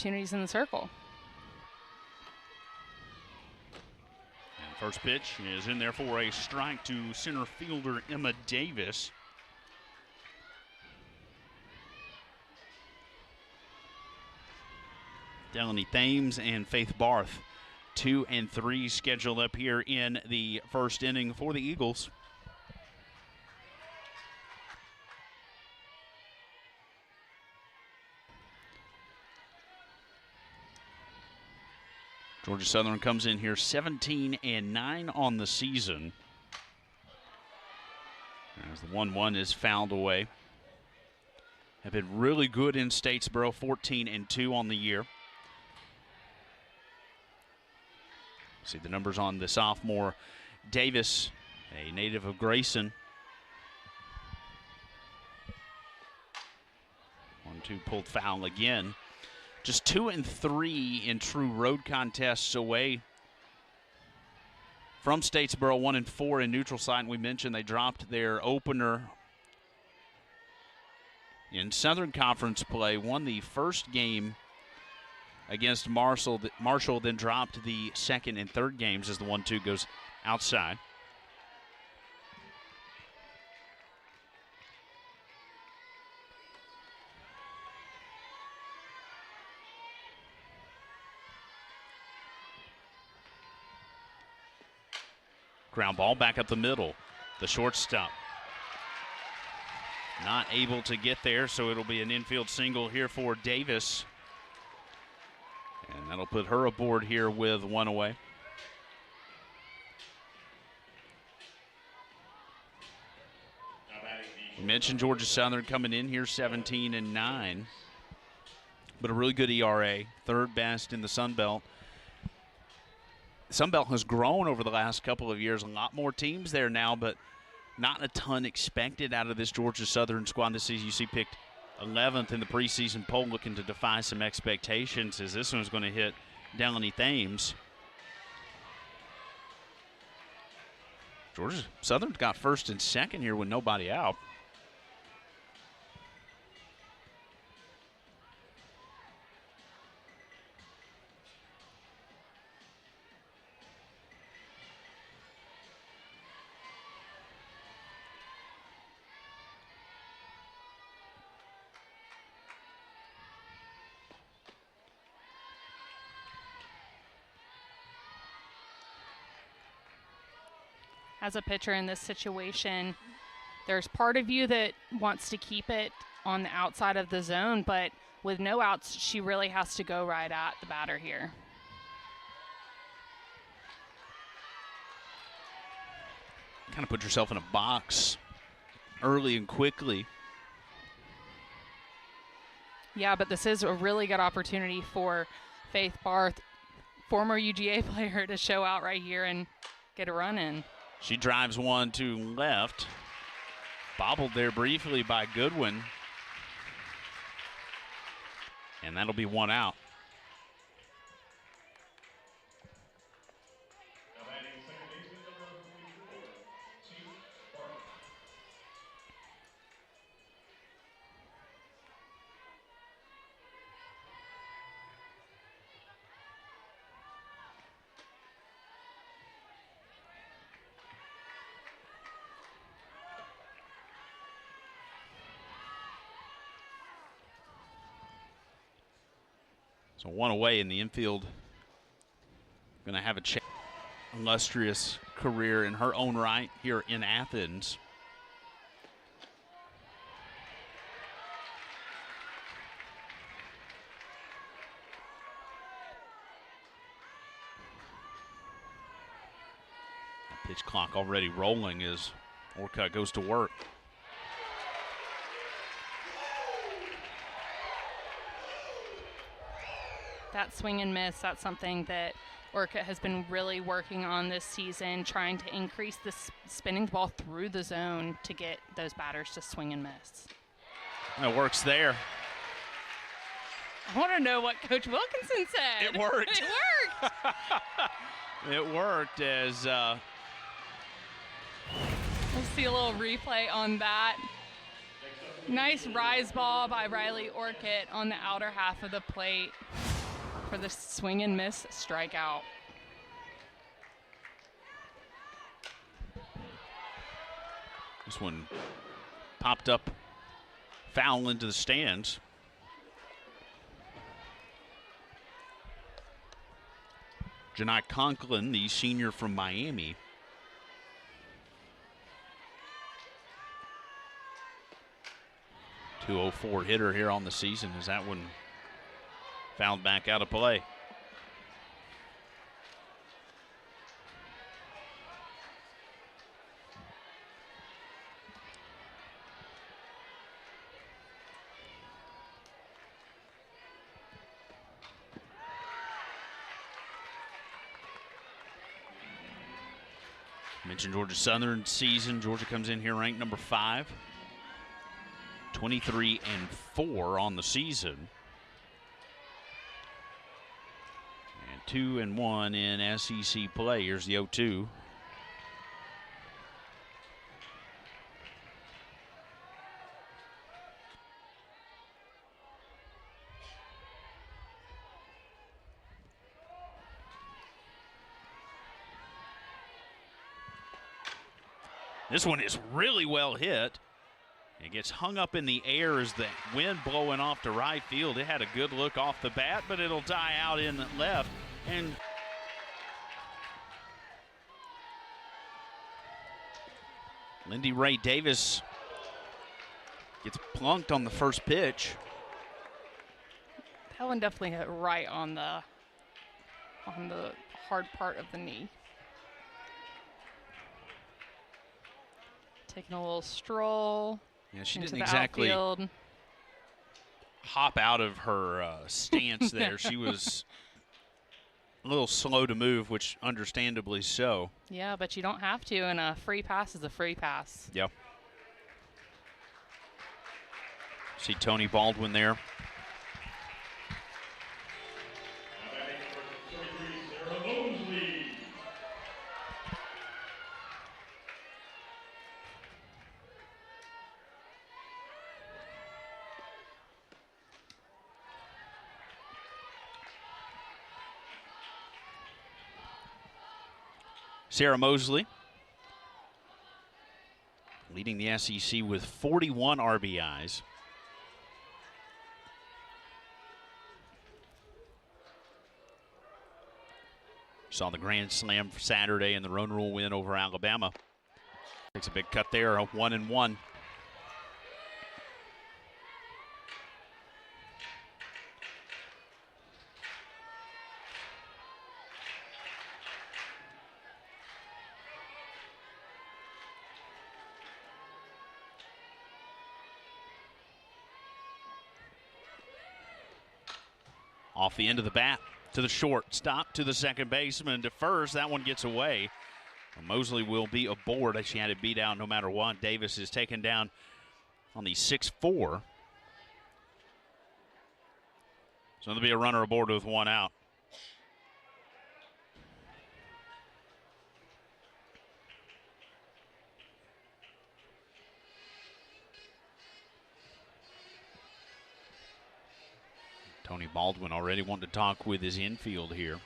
opportunities in the circle. And first pitch is in there for a strike to center fielder Emma Davis. Delaney Thames and Faith Barth, 2 and 3 scheduled up here in the first inning for the Eagles. Georgia Southern comes in here 17 and 9 on the season. As the 1-1 is fouled away. Have been really good in Statesboro, 14 and 2 on the year. See the numbers on the sophomore Davis, a native of Grayson. 1-2 pulled foul again. Just 2 and 3 in true road contests away from Statesboro, 1 and 4 in neutral site. And we mentioned they dropped their opener in Southern Conference play, won the first game against Marshall, then dropped the second and third games as the 1-2 goes outside. Ground ball back up the middle. The shortstop not able to get there, so it'll be an infield single here for Davis. And that'll put her aboard here with 1 away. We mentioned Georgia Southern coming in here 17 and 9, but a really good ERA, third best in the Sun Belt. Sun Belt has grown over the last couple of years. A lot more teams there now, but not a ton expected out of this Georgia Southern squad this season. You see picked 11th in the preseason poll, looking to defy some expectations as this one's going to hit Delaney Thames. Georgia Southern's got first and second here with nobody out. As a pitcher in this situation, there's part of you that wants to keep it on the outside of the zone, but with no outs, she really has to go right at the batter here. Kind of put yourself in a box early and quickly. Yeah, but this is a really good opportunity for Faith Barth, former UGA player, to show out right here and get a run in. She drives one to left. Bobbled there briefly by Goodwin. And that'll be 1 out. So 1 away in the infield. Going to have a illustrious career in her own right here in Athens. Pitch clock already rolling as Orcutt goes to work. That swing and miss, that's something that Orcutt has been really working on this season, trying to increase the spinning the ball through the zone to get those batters to swing and miss. It works there. I want to know what Coach Wilkinson said. It worked. It worked. It worked as... We'll see a little replay on that. Nice rise ball by Riley Orcutt on the outer half of the plate. for the swing and miss strikeout. This one popped up foul into the stands. Janai Conklin, the senior from Miami. .204 hitter here on the season. As that one fouled back out of play. Mentioned Georgia Southern season. Georgia comes in here ranked number 5. 23-4 on the season. And 2-1 in SEC play. Here's the 0-2. This one is really well hit. It gets hung up in the air as the wind blowing off to right field. It had a good look off the bat, but it'll die out in the left. And Lindy Ray Davis gets plunked on the first pitch. That one definitely hit right on the hard part of the knee. Taking a little stroll. Yeah, she into didn't the exactly outfield. hop out of her stance there. She was a little slow to move, which understandably so. Yeah, but you don't have to, and a free pass is a free pass. Yep. See Tony Baldwin there. Sarah Mosley leading the SEC with 41 RBIs. Saw the grand slam for Saturday and the run rule win over Alabama. Takes a big cut there, a 1-1. Off the end of the bat to the short, stop to the second baseman to first. That one gets away. Mosley will be aboard as she had it beat out no matter what. Davis is taken down on the 6-4. So there'll be a runner aboard with one out. Tony Baldwin already wanting to talk with his infield here.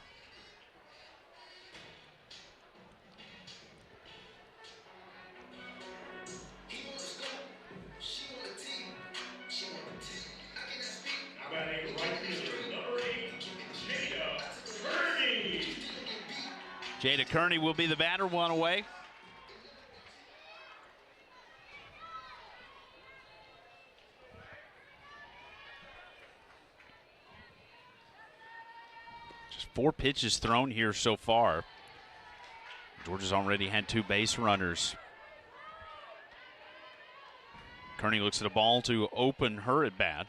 Jada Kearney will be the batter, one away. Just 4 pitches thrown here so far. Georgia's already had 2 base runners. Kearney looks at a ball to open her at bat.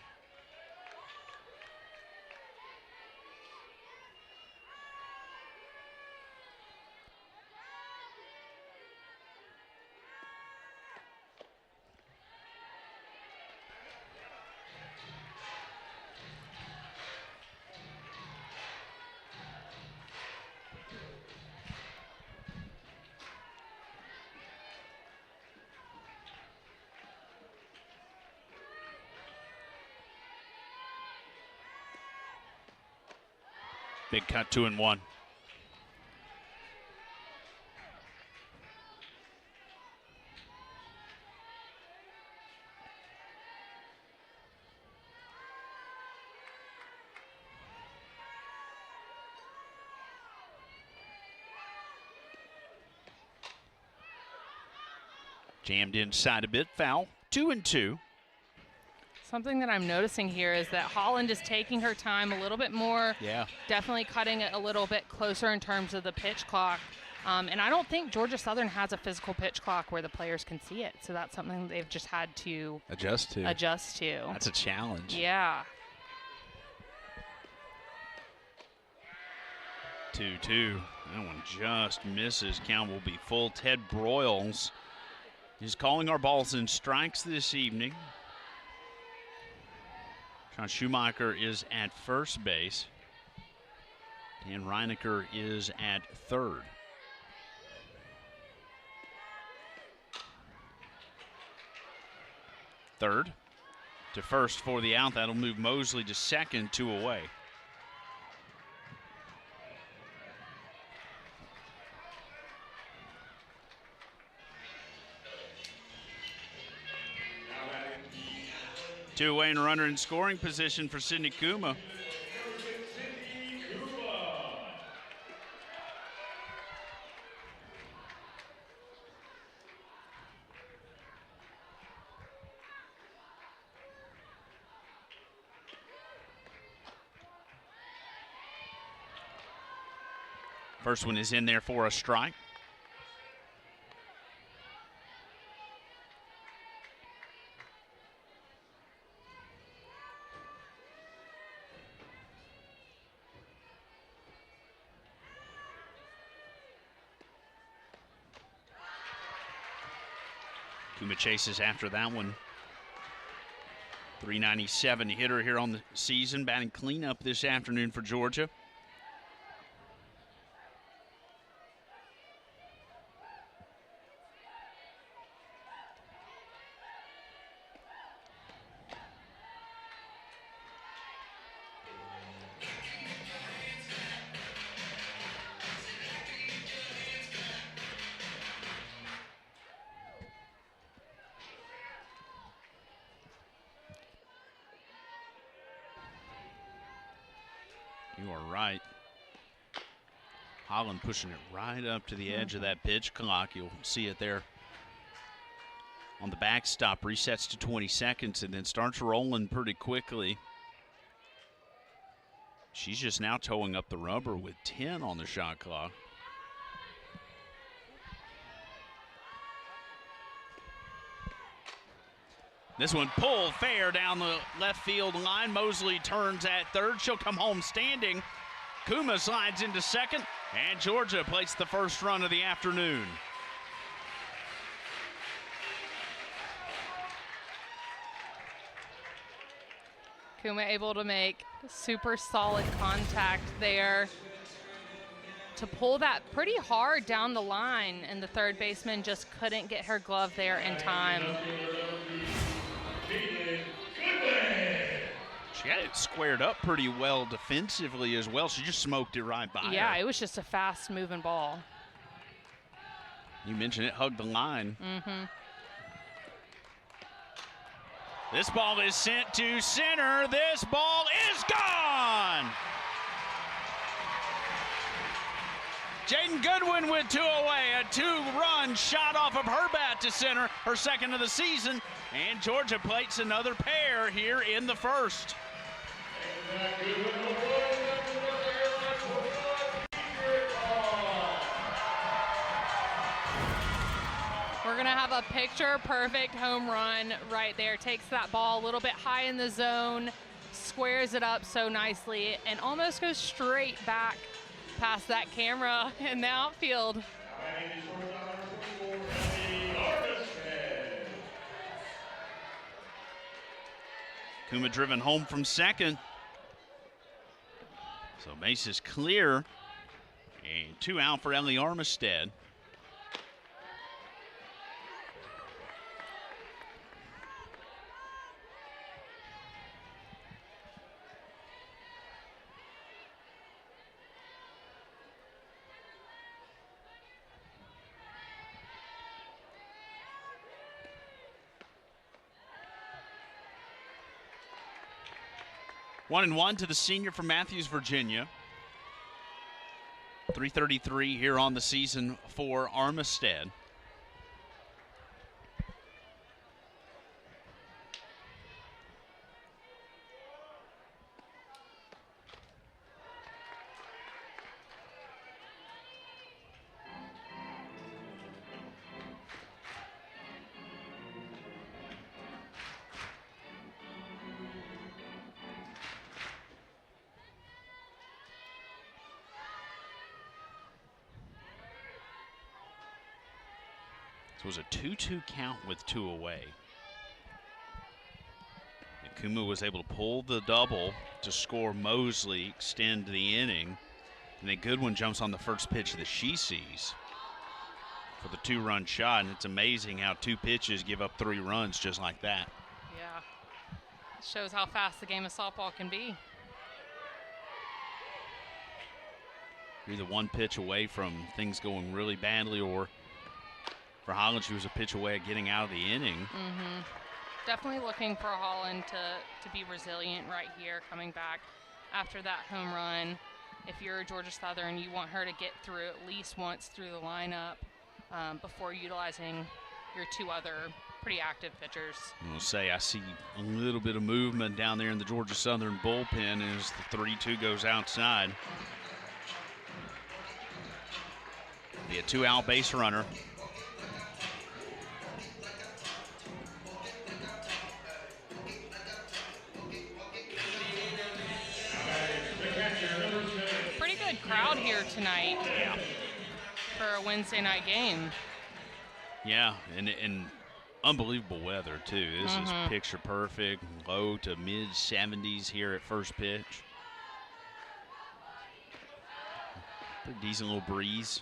Big cut, 2-1. Jammed inside a bit, foul, 2-2. Something that I'm noticing here is that Holland is taking her time a little bit more. Yeah. Definitely cutting it a little bit closer in terms of the pitch clock. And I don't think Georgia Southern has a physical pitch clock where the players can see it. So that's something they've just had to adjust to. That's a challenge. Yeah. 2-2. That one just misses. Count will be full. Ted Broyles is calling our balls and strikes this evening. Sean Schumacher is at first base. Dan Reinecker is at third. Third to first for the out. That'll move Mosley to second, 2 away. Two away and a runner in scoring position for Sydney Kuma. First one is in there for a strike. Kuma chases after that one. 397 hitter here on the season, batting cleanup this afternoon for Georgia. You are right. Holland pushing it right up to the edge of that pitch clock. You'll see it there on the backstop. Resets to 20 seconds and then starts rolling pretty quickly. She's just now towing up the rubber with 10 on the shot clock. This one pulled fair down the left field line. Mosley turns at third. She'll come home standing. Kuma slides into second, and Georgia plates the first run of the afternoon. Kuma able to make super solid contact there to pull that pretty hard down the line, and the third baseman just couldn't get her glove there in time. She had it squared up pretty well defensively as well. She just smoked it right by Yeah, her. it was just a fast-moving ball. You mentioned it hugged the line. Mm-hmm. This ball is sent to center. This ball is gone! Jaden Goodwin with 2 away. A 2-run shot off of her bat to center, her second of the season. And Georgia plates another pair here in the first. We're going to have a picture-perfect home run right there. Takes that ball a little bit high in the zone, squares it up so nicely, and almost goes straight back past that camera in the outfield. Kuma driven home from second. So base is clear. And 2 out for Ellie Armistead. 1-1 to the senior from Matthews, Virginia. 3:33 here on the season for Armistead. It was a 2-2 count with 2 away. Kuma was able to pull the double to score Mosley, extend the inning. And then Goodwin jumps on the first pitch that she sees for the 2-run shot. And it's amazing how 2 pitches give up 3 runs just like that. Yeah. It shows how fast the game of softball can be. You're either 1 pitch away from things going really badly, or for Holland, she was a pitch away at getting out of the inning. Definitely looking for Holland to be resilient right here, coming back after that home run. If you're Georgia Southern, you want her to get through at least once through the lineup before utilizing your 2 other pretty active pitchers. I'll say I see a little bit of movement down there in the Georgia Southern bullpen as the 3-2 goes outside. Be a 2-out base runner. Pretty good crowd here tonight. Yeah. For a Wednesday night game. Yeah, and unbelievable weather too. This is picture perfect. Low to mid 70s here at first pitch. Pretty decent little breeze.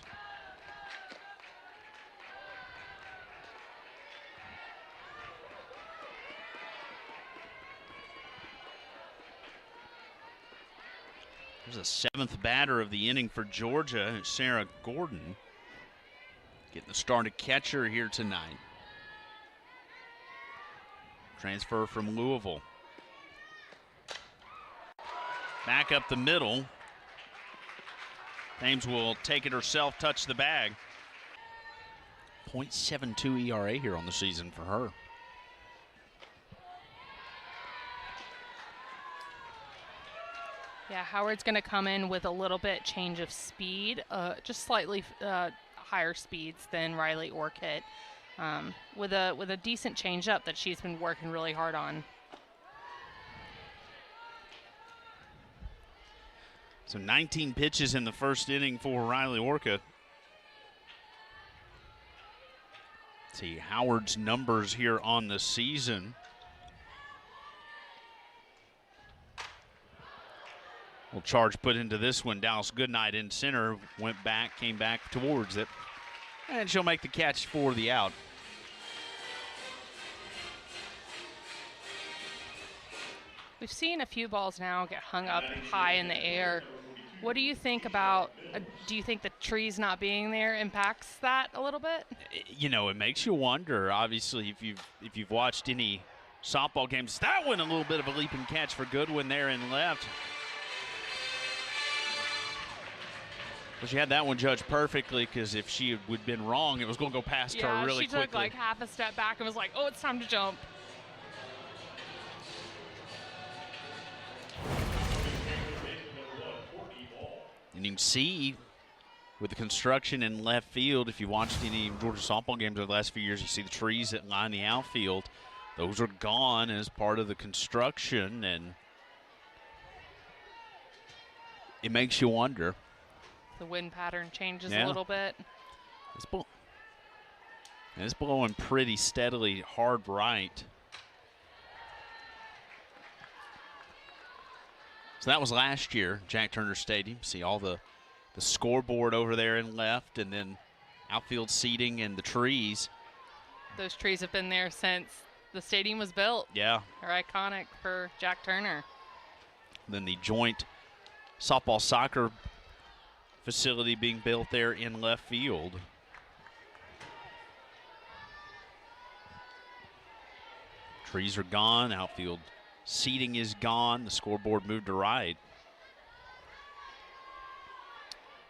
There's a 7th batter of the inning for Georgia, Sarah Gordon. Getting the start at catcher here tonight. Transfer from Louisville. Back up the middle. Thames will take it herself, touch the bag. .72 ERA here on the season for her. Yeah, Howard's going to come in with a little bit change of speed, just slightly higher speeds than Riley Orcutt, with a decent changeup that she's been working really hard on. So 19 pitches in the first inning for Riley Orcutt. See Howard's numbers here on the season. Little charge put into this one. Dallas Goodnight in center, went back, came back towards it. And she'll make the catch for the out. We've seen a few balls now get hung up high in the air. What do you think about, do you think the trees not being there impacts that a little bit? You know, it makes you wonder. Obviously, if you've watched any softball games, that one a little bit of a leap and catch for Goodwin there in left. Well, she had that one judged perfectly, because if she would been wrong, it was going to go past her really quickly. She took like half a step back and was like, oh, it's time to jump. And you can see with the construction in left field, if you watched any Georgia softball games over the last few years, you see the trees that line the outfield. Those are gone as part of the construction, and it makes you wonder. The wind pattern changes a little bit. It's blowing pretty steadily hard right. So that was last year, Jack Turner Stadium. See all the scoreboard over there in left, and then outfield seating and the trees. Those trees have been there since the stadium was built. Yeah. They're iconic for Jack Turner. Then the joint softball soccer facility being built there in left field. Trees are gone, outfield Seating is gone. The scoreboard moved to right.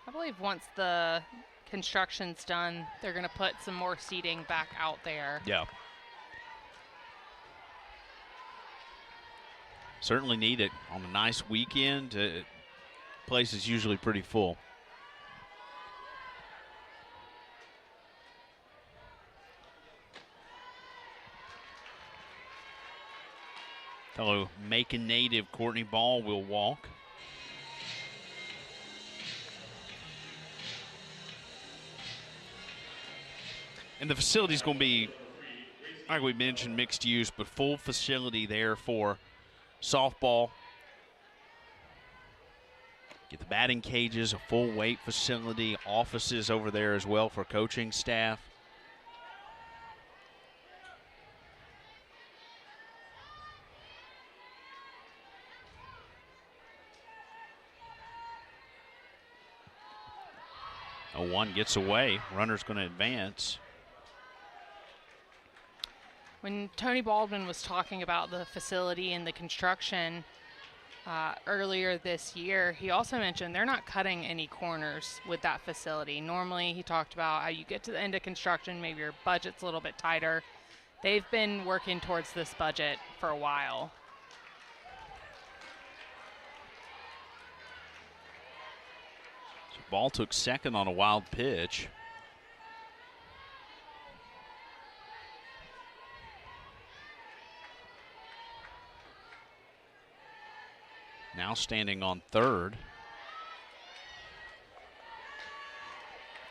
I believe once the construction's done, they're going to put some more seating back out there. Yeah. Certainly need it on a nice weekend. Place is usually pretty full. Fellow Macon native Courtney Ball will walk. And the facility is going to be, like we mentioned, mixed use, but full facility there for softball. Get the batting cages, a full weight facility, offices over there as well for coaching staff. A 1 gets away. Runner's going to advance. When Tony Baldwin was talking about the facility and the construction earlier this year, he also mentioned they're not cutting any corners with that facility. Normally, he talked about how you get to the end of construction, maybe your budget's a little bit tighter. They've been working towards this budget for a while. So Ball took second on a wild pitch. Now standing on third.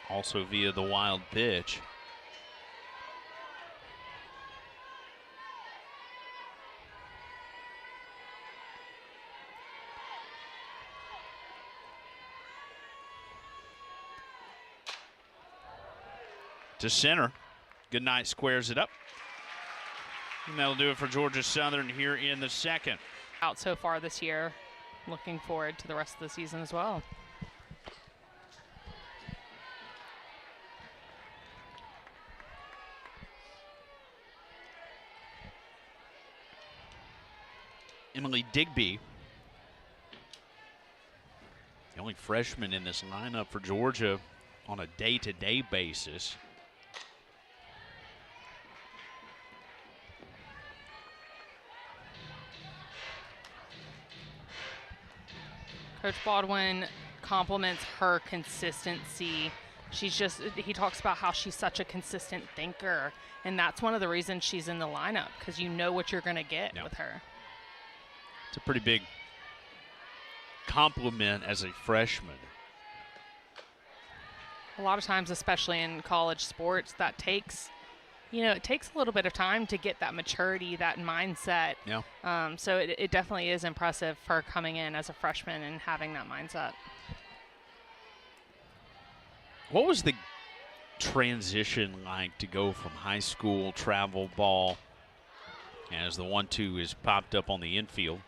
Also via the wild pitch. To center. Goodnight squares it up. And that'll do it for Georgia Southern here in the second. Out so far this year. Looking forward to the rest of the season as well. Emily Digby, the only freshman in this lineup for Georgia on a day-to-day basis. Coach Baldwin compliments her consistency. He talks about how she's such a consistent thinker, and that's one of the reasons she's in the lineup, because you know what you're going to get with her. It's a pretty big compliment as a freshman. A lot of times, especially in college sports, that takes, it takes a little bit of time to get that maturity, that mindset. Yeah. So it definitely is impressive for her coming in as a freshman and having that mindset. What was the transition like to go from high school travel ball as the 1-2 is popped up on the infield?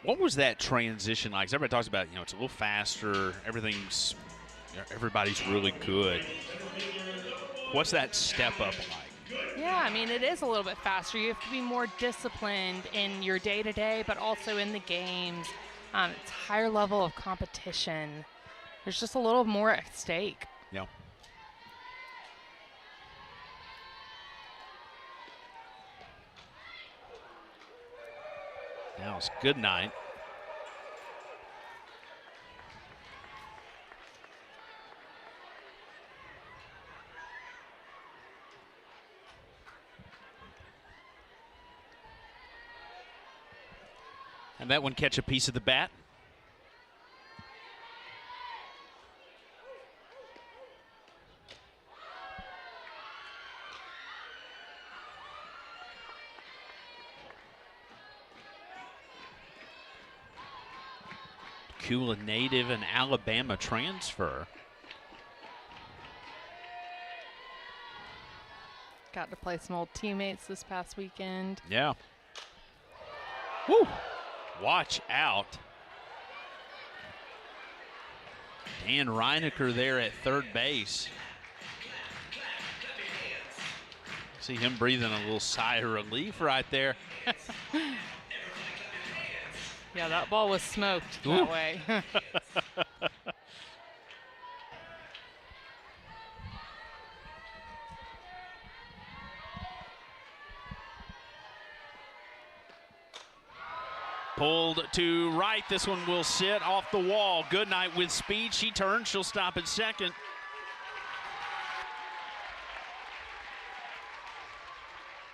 What was that transition like? 'Cause everybody talks about, it's a little faster, everybody's really good. What's that step up like? Yeah, I mean, it is a little bit faster. You have to be more disciplined in your day-to-day, but also in the games. It's a higher level of competition. There's just a little more at stake. Yeah. Now it's good night. And that one catch a piece of the bat. Kula native and Alabama transfer. Got to play some old teammates this past weekend. Yeah. Woo! Watch out. Dan Reinecker there at third base. See him breathing a little sigh of relief right there. Yeah, that ball was smoked that way. Pulled to right. This one will sit off the wall. Goodnight with speed. She turns. She'll stop at second.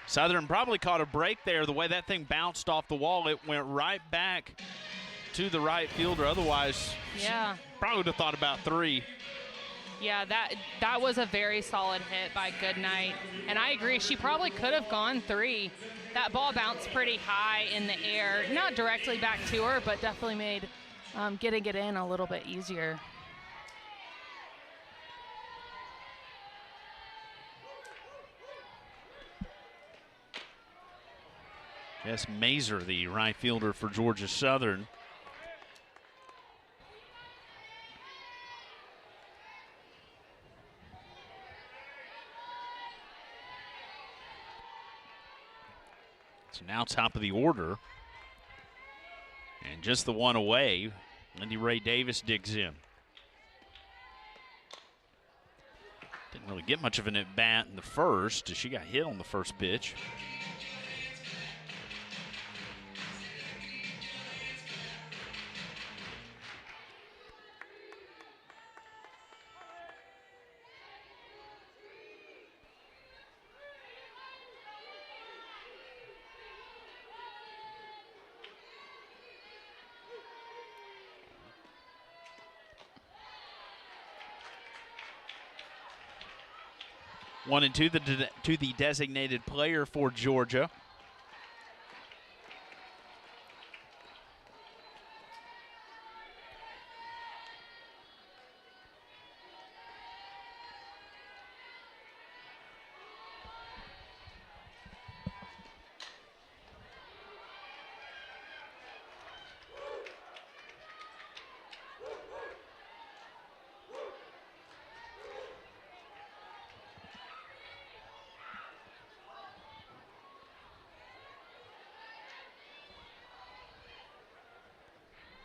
Southern probably caught a break there. The way that thing bounced off the wall, it went right back to the right fielder. Otherwise, yeah, probably would have thought about 3. Yeah, that was a very solid hit by Goodnight. And I agree, she probably could have gone 3. That ball bounced pretty high in the air. Not directly back to her, but definitely made getting it in a little bit easier. Yes, Mazer, the right fielder for Georgia Southern. So now top of the order. And just the one away, Lindy Ray Davis digs in. Didn't really get much of an at-bat in the first as she got hit on the first pitch. One and two to the designated player for Georgia.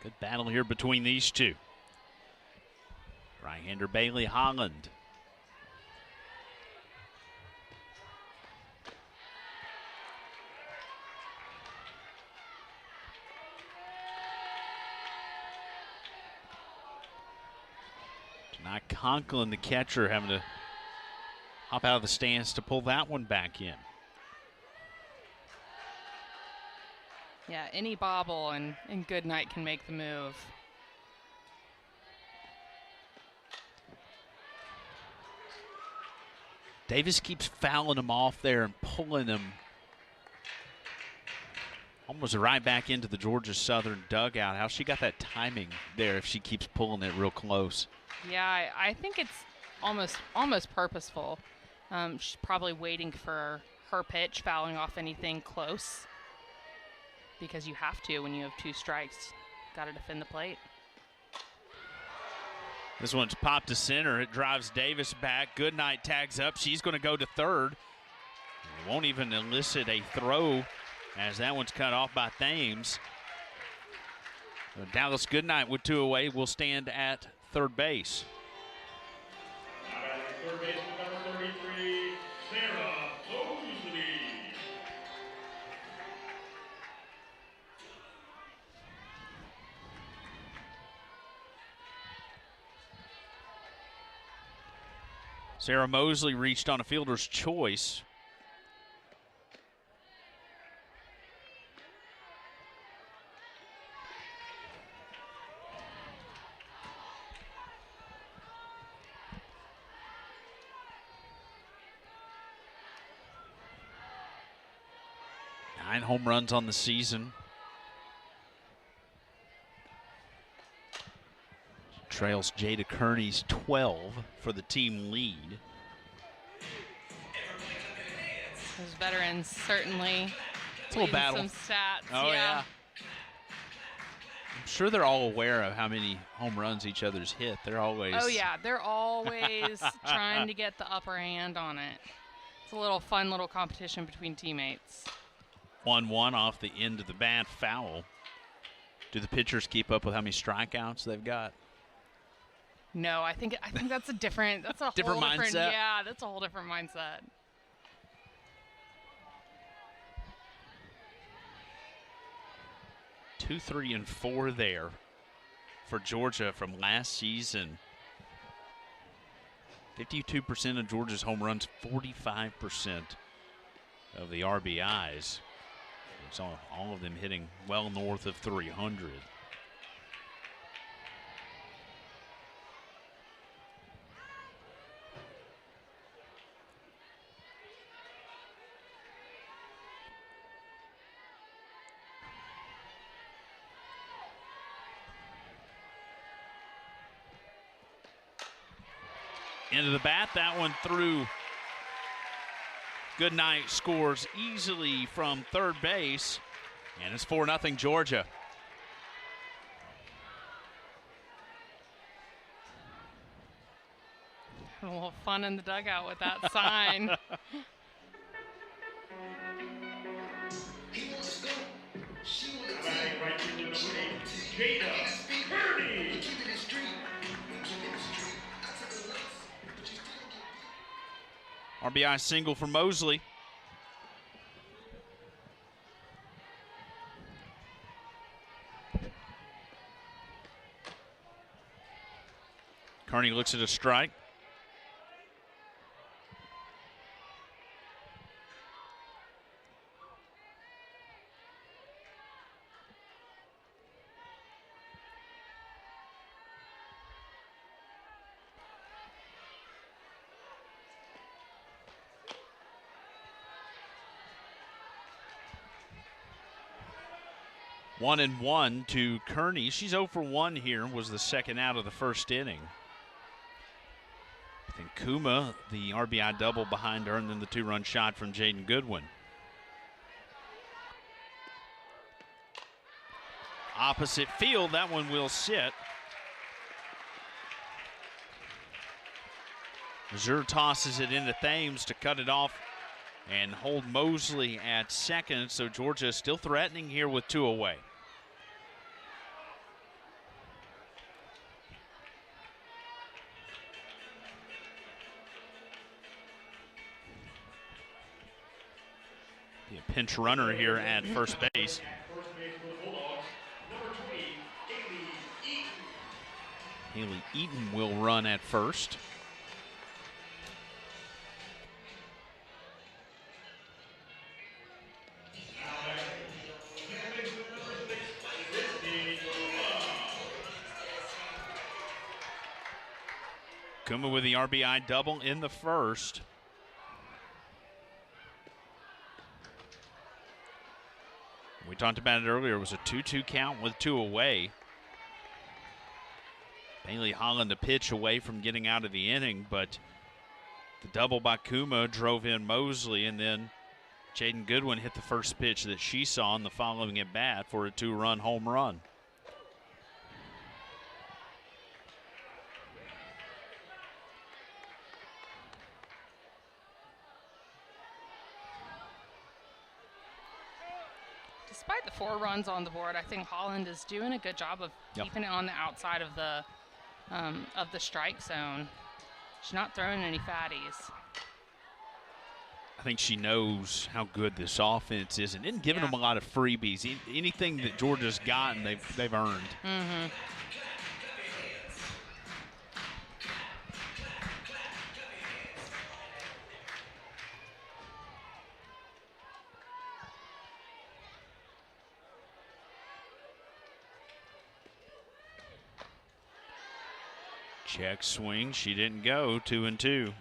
Good battle here between these two. Right-hander Bailey Holland. Tonight Conklin, the catcher, having to hop out of the stance to pull that one back in. Yeah, any bobble and Goodnight can make the move. Davis keeps fouling him off there and pulling him almost right back into the Georgia Southern dugout. How she got that timing there if she keeps pulling it real close? Yeah, I think it's almost purposeful. She's probably waiting for her pitch, fouling off anything close. Because you have to when you have 2 strikes. Got to defend the plate. This one's popped to center. It drives Davis back. Goodnight tags up. She's going to go to third. It won't even elicit a throw as that one's cut off by Thames. Dallas Goodnight with 2 away will stand at third base. Third base, number 33, Sarah Mosley. Sarah Mosley reached on a fielder's choice. Nine home runs on the season. Trails Jada Kearney's 12 for the team lead. Those veterans certainly It's a little battle. some stats. Oh, yeah. I'm sure they're all aware of how many home runs each other's hit. They're always. Oh, yeah. They're always trying to get the upper hand on it. It's a little fun little competition between teammates. 1-1 off the end of the bat, foul. Do the pitchers keep up with how many strikeouts they've got? No, I think that's a different Different whole mindset? Yeah, that's a whole different mindset. Two, 3, and 4 there for Georgia from last season. 52% of Georgia's home runs, 45% of the RBIs. So all of them hitting well north of 300. Into the bat, that one through. Goodnight scores easily from third base, and it's 4-0 Georgia. A little fun in the dugout with that sign. Batting right fielder number 8, Jada Kearney. RBI single for Mosley. Kearney looks at a strike. One and one to Kearney. She's 0 for 1 here, was the second out of the first inning. I think Kuma, the RBI double behind her, and then the 2-run shot from Jaden Goodwin. Opposite field, that one will sit. Missouri tosses it into Thames to cut it off and hold Mosley at second, so Georgia is still threatening here with 2 away. Be a pinch runner here at first base. First base for the Bulldogs, number 20, Haley Eaton. Haley Eaton will run at first. Kuma with the RBI double in the first. We talked about it earlier. It was a 2-2 count with 2 away. Bailey Holland a pitch away from getting out of the inning, but the double by Kuma drove in Mosley, and then Jaden Goodwin hit the first pitch that she saw in the following at bat for a 2-run home run. Despite the 4 runs on the board, I think Holland is doing a good job of keeping it on the outside of the strike zone. She's not throwing any fatties. I think she knows how good this offense is and isn't giving them a lot of freebies. Anything that Georgia's gotten, they've earned. Mm-hmm. Check swing, she didn't go. 2-2.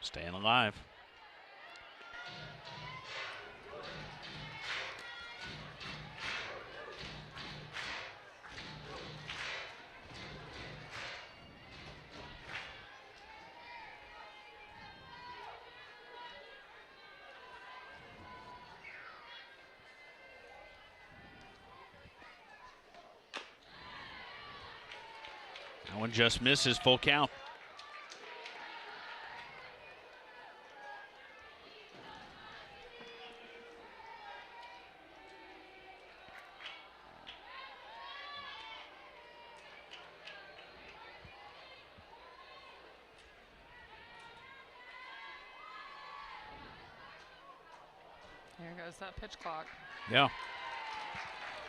Staying alive. one just misses, full count. There goes that pitch clock. Yeah.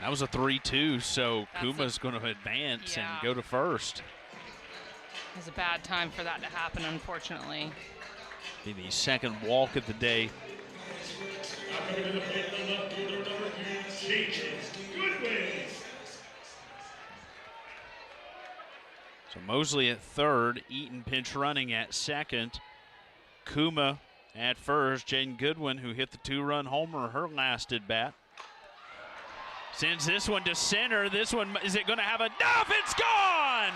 That was a 3-2, so That's Kuma's going to advance Yeah. and go to first. It was a bad time for that to happen, unfortunately. Be the second walk of the day. Coming to the plate, the left fielder, number 2, Jaden Goodwin. So Mosley at third, Eaton pinch running at second. Kuma at first. Jaden Goodwin, who hit the 2-run homer her last at bat, sends this one to center. This one, is it going to have enough? It's gone!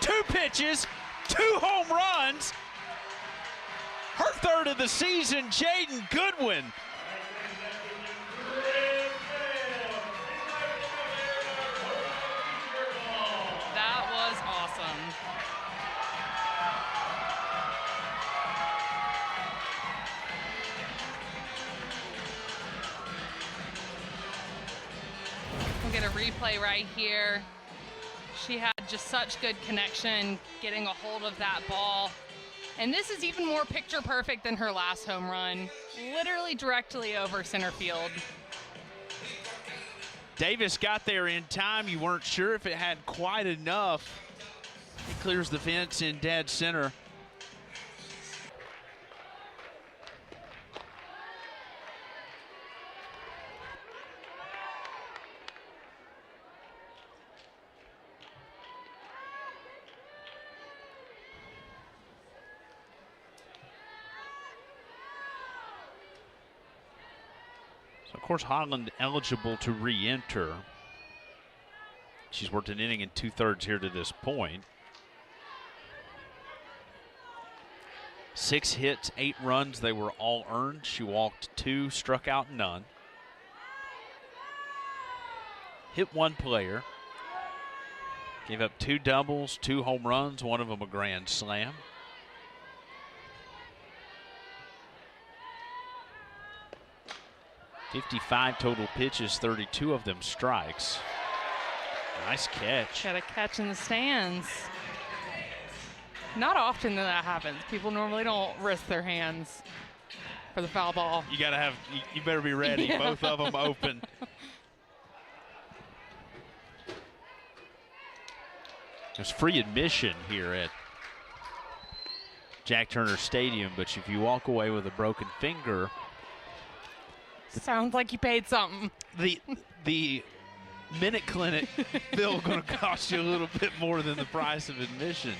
2 pitches, 2 home runs. Her third of the season, Jaden Goodwin. That was awesome. We'll get a replay right here. She had just such good connection getting a hold of that ball. And this is even more picture perfect than her last home run. Literally directly over center field. Davis got there in time. You weren't sure if it had quite enough. He clears the fence in dead center. So of course, Holland eligible to re-enter. She's worked an inning and 2/3 here to this point. 6 hits, 8 runs. They were all earned. She walked 2, struck out none. Hit 1 player. Gave up 2 doubles, 2 home runs, one of them a grand slam. .55 total pitches, 32 of them strikes. Nice catch. Got a catch in the stands. Not often that happens. People normally don't risk their hands for the foul ball. You gotta have, you better be ready. Yeah. Both of them open. There's free admission here at Jack Turner Stadium, but if you walk away with a broken finger, Sounds like you paid something. the minute clinic bill going to cost you a little bit more than the price of admission.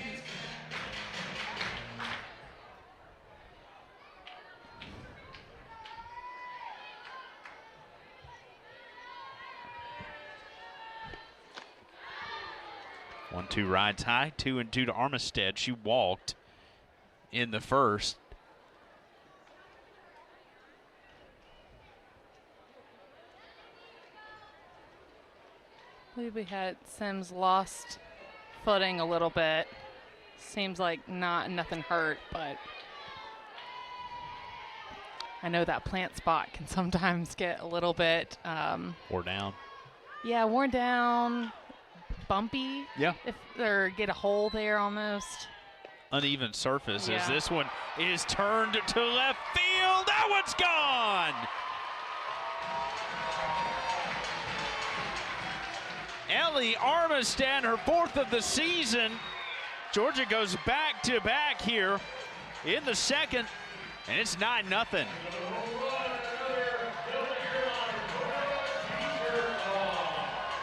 One-two rides high, 2-2 to Armistead. She walked in the first. I believe we had Sims lost footing a little bit. Seems like nothing hurt, but I know that plant spot can sometimes get a little bit Or down. yeah, worn down, bumpy. Yeah. If or get a hole there almost. Uneven surface as Yeah. this one is turned to left field. That one's gone. Ellie Armistead, her 4th of the season. Georgia goes back-to-back here in the second, and it's 9-0.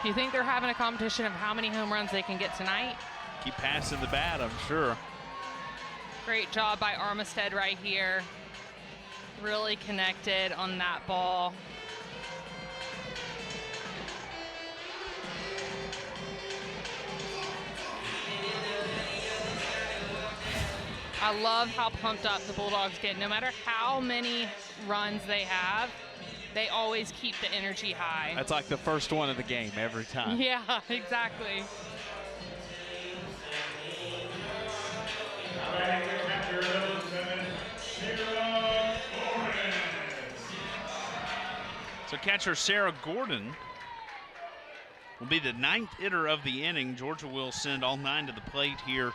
Do you think they're having a competition of how many home runs they can get tonight? Keep passing the bat, I'm sure. Great job by Armistead right here. Really connected on that ball. I love how pumped up the Bulldogs get. No matter how many runs they have, They always keep the energy high. That's like the first one of the game every time. Yeah, exactly. Batting the catcher, number 7, Sarah Torres. So catcher Sarah Gordon will be the 9th hitter of the inning. Georgia will send all 9 to the plate here.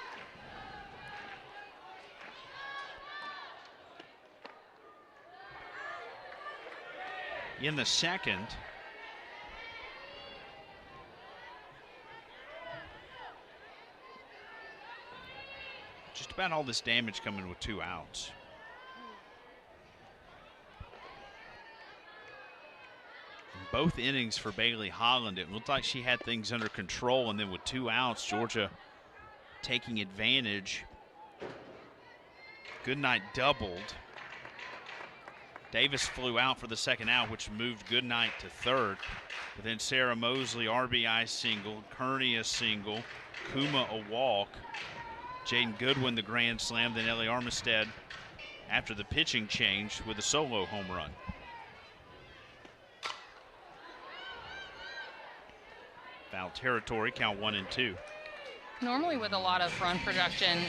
In the second. Just about all this damage coming with 2 outs. In both innings for Bailey Holland, it looked like she had things under control, and then with 2 outs, Georgia taking advantage. Goodnight doubled. Davis flew out for the second out, which moved Goodnight to third. But then Sarah Mosley, RBI single, Kearney a single, Kuma a walk, Jaden Goodwin the grand slam, then Ellie Armistead after the pitching change with a solo home run. Foul territory, count 1-2. Normally with a lot of run production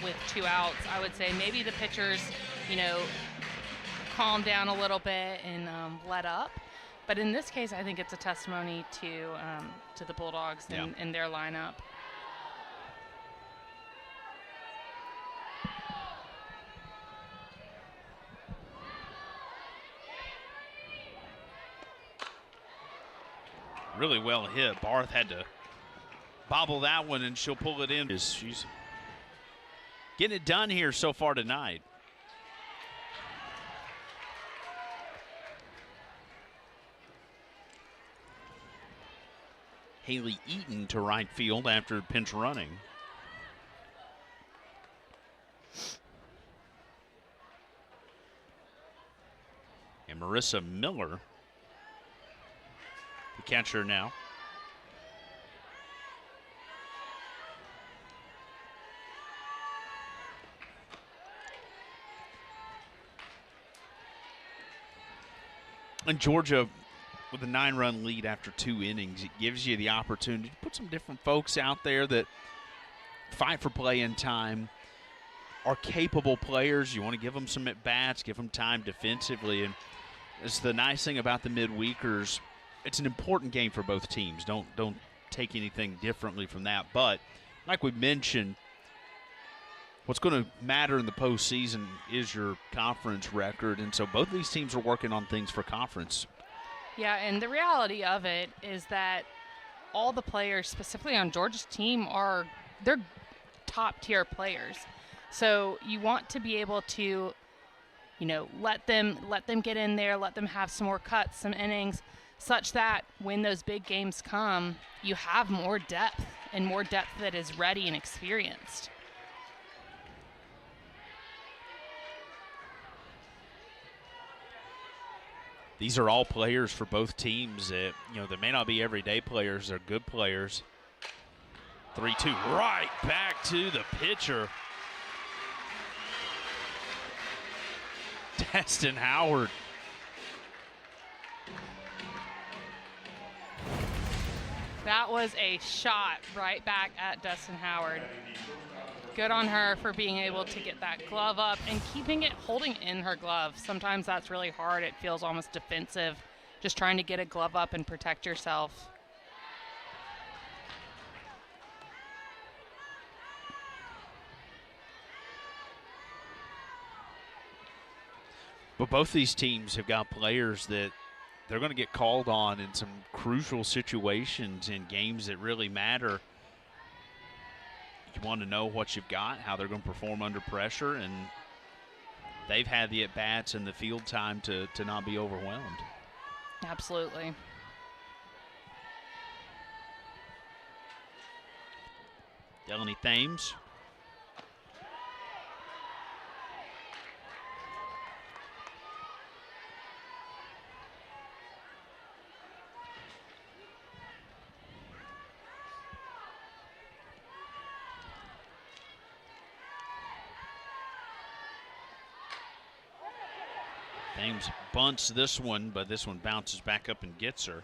with 2 outs, I would say maybe the pitchers, calm down a little bit and let up. But in this case, I think it's a testimony to the Bulldogs and their lineup. Really well hit. Barth had to bobble that one, and she'll pull it in. She's getting it done here so far tonight. Haley Eaton to right field after pinch running. And Marissa Miller, the catcher now. And Georgia, with a 9-run lead after 2 innings, it gives you the opportunity to put some different folks out there that fight for playing time, are capable players. You want to give them some at-bats, give them time defensively. And it's the nice thing about the midweekers. It's an important game for both teams. Don't take anything differently from that. But like we mentioned, what's going to matter in the postseason is your conference record. And so both these teams are working on things for conference. Yeah, and the reality of it is that all the players, specifically on Georgia's team, they're top-tier players. So you want to be able to, let them get in there, let them have some more cuts, some innings, such that when those big games come, you have more depth and more depth that is ready and experienced. These are all players for both teams that, they may not be everyday players. They're good players. 3-2, right back to the pitcher. Destin Howard. That was a shot right back at Destin Howard. Good on her for being able to get that glove up and holding in her glove. Sometimes that's really hard. It feels almost defensive, just trying to get a glove up and protect yourself. But both these teams have got players that they're going to get called on in some crucial situations in games that really matter. You want to know what you've got, how they're going to perform under pressure, and they've had the at-bats and the field time to not be overwhelmed. Absolutely. Delaney Thames. Thames bunts this one, but this one bounces back up and gets her.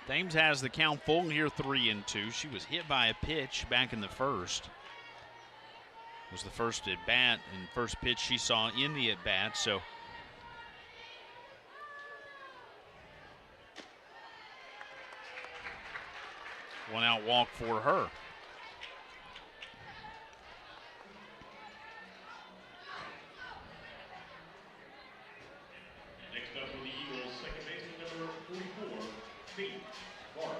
Thames has the count full here, 3-2. She was hit by a pitch back in the first. It was the first at bat and first pitch she saw in the at bat. So one out walk for her. Next up for the Eagles, second baseman number 44, Faith Bart.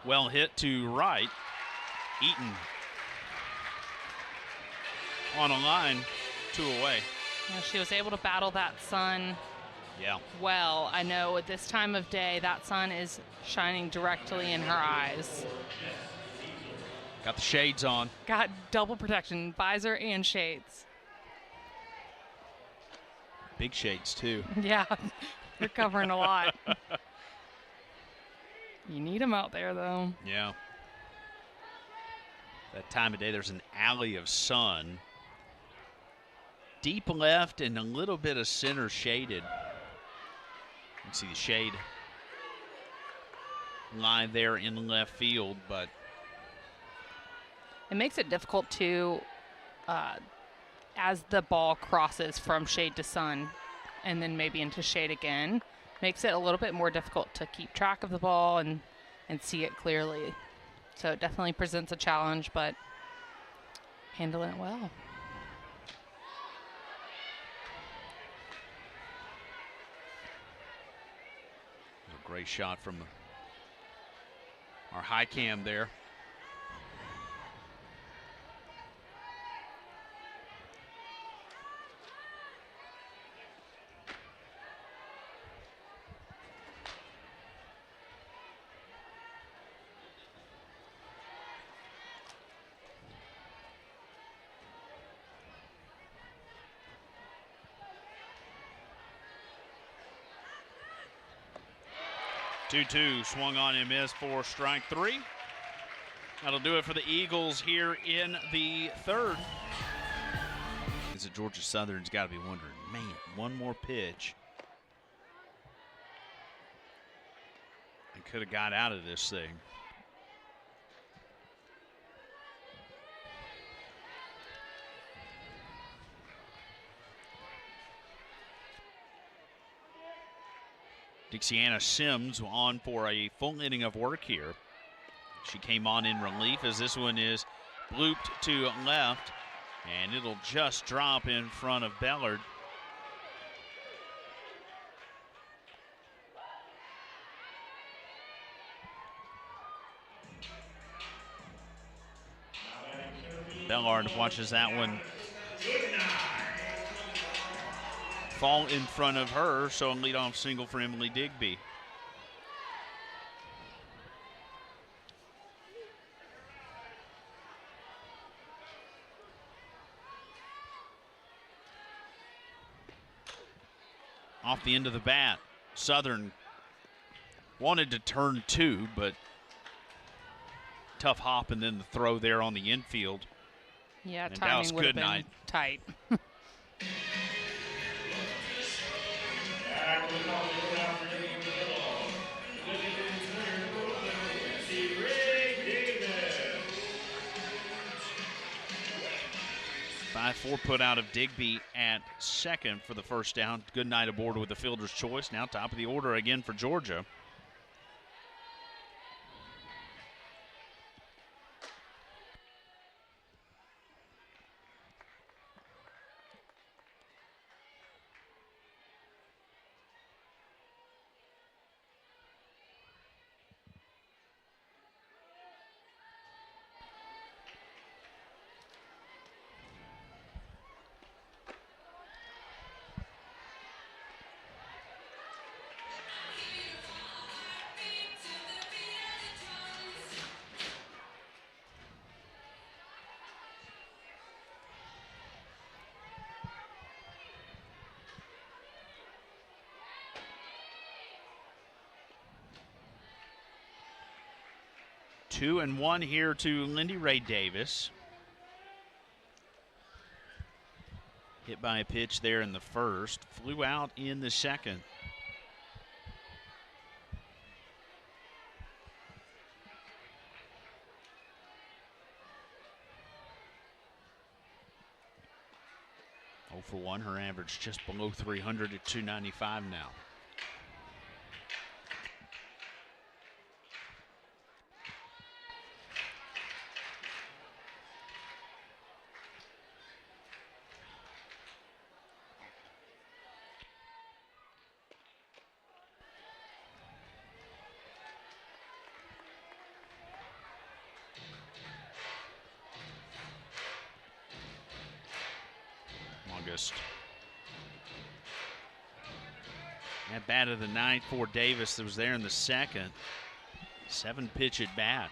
Well hit to right. Eaton on a line, 2 away. Well, she was able to battle that sun Yeah. well. I know at this time of day, that sun is shining directly in her eyes. Got the shades on. Got double protection, visor and shades. Big shades, too. Yeah, they're covering a lot. You need them out there, though. Yeah. That time of day, there's an alley of sun. Deep left and a little bit of center shaded. You can see the shade line there in left field, but It makes it difficult to, as the ball crosses from shade to sun and then maybe into shade again, makes it a little bit more difficult to keep track of the ball and see it clearly. So it definitely presents a challenge, but handling it well. a great shot from our high cam there. Two swung on and missed for strike 3. That'll do it for the Eagles here in the third. As a Georgia Southern's got to be wondering, man, one more pitch. And could have got out of this thing. Dixiana Sims on for a full inning of work here. She came on in relief as this one is blooped to left, and it'll just drop in front of Bellard. Bellard watches that one fall in front of her, so a leadoff single for Emily Digby. Off the end of the bat, Southern wanted to turn 2, but tough hop and then the throw there on the infield. Yeah, And timing would have been Goodnight. tight. Back with all the after inning of the ball. Ray Davis. 5-4 put out of Digby at second for the first down. Good night aboard with the fielder's choice. Now top of the order again for Georgia. 2-1 here to Lindy Ray Davis. Hit by a pitch there in the first, flew out in the second. Oh for 1, her average just below 300 at 295 now. August. At bat of the ninth for Davis that was there in the second. 7-pitch at bat.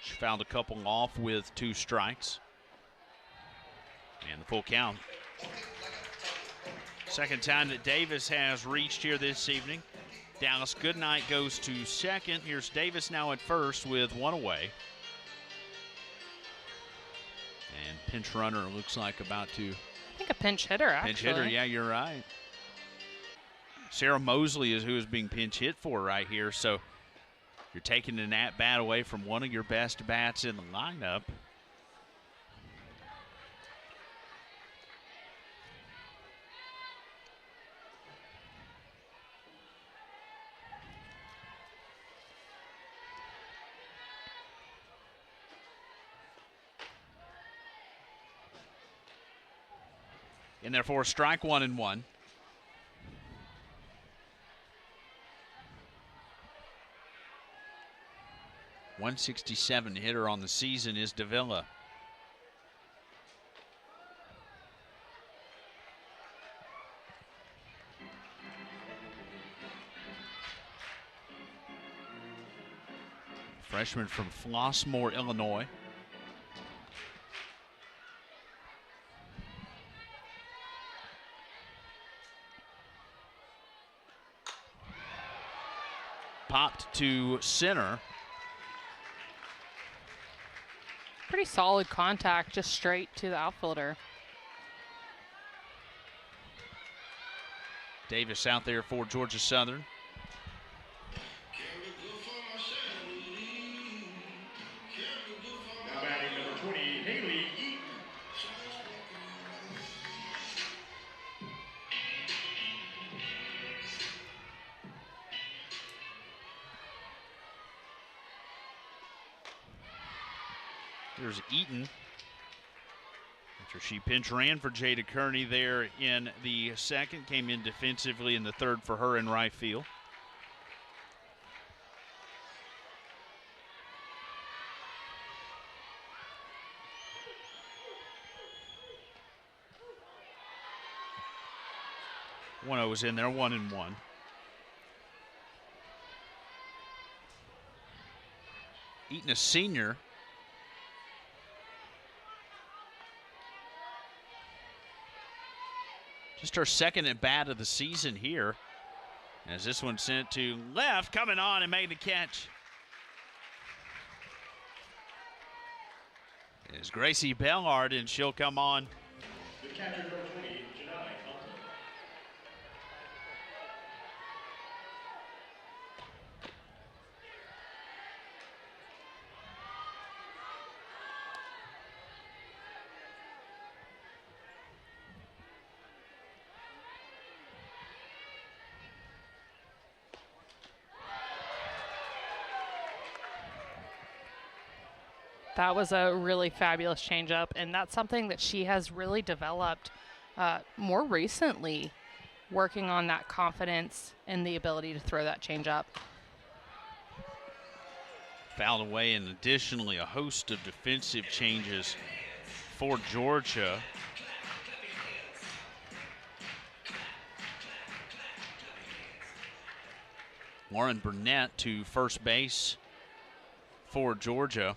She fouled a couple off with 2 strikes. And the full count. Second time that Davis has reached here this evening. Dallas Goodnight goes to second. Here's Davis now at first with 1 away. And pinch runner looks like about to. I think a pinch hitter, actually. Pinch hitter, yeah, you're right. Sarah Mosley is who is being pinch hit for right here. So you're taking an at-bat away from one of your best bats in the lineup. And therefore, strike 1-1. 167 hitter on the season is Davila. Freshman from Flossmoor, Illinois. Popped to center. Pretty solid contact, just straight to the outfielder. Davis out there for Georgia Southern. Now batting number 20, Haley Eaton. There's Eaton. After she pinch ran for Jada Kearney there in the second, came in defensively in the third for her in right field. One was in there, 1-1. Eaton, a senior. Just her second at bat of the season here. As this one sent to left, coming on and made the catch. Is Gracie Bellard, and she'll come on. The catcher number 20, Janai Helton. That was a really fabulous changeup, and that's something that she has really developed more recently, working on that confidence and the ability to throw that changeup. Fouled away, and additionally a host of defensive changes for Georgia. Lauren Burnett to first base for Georgia.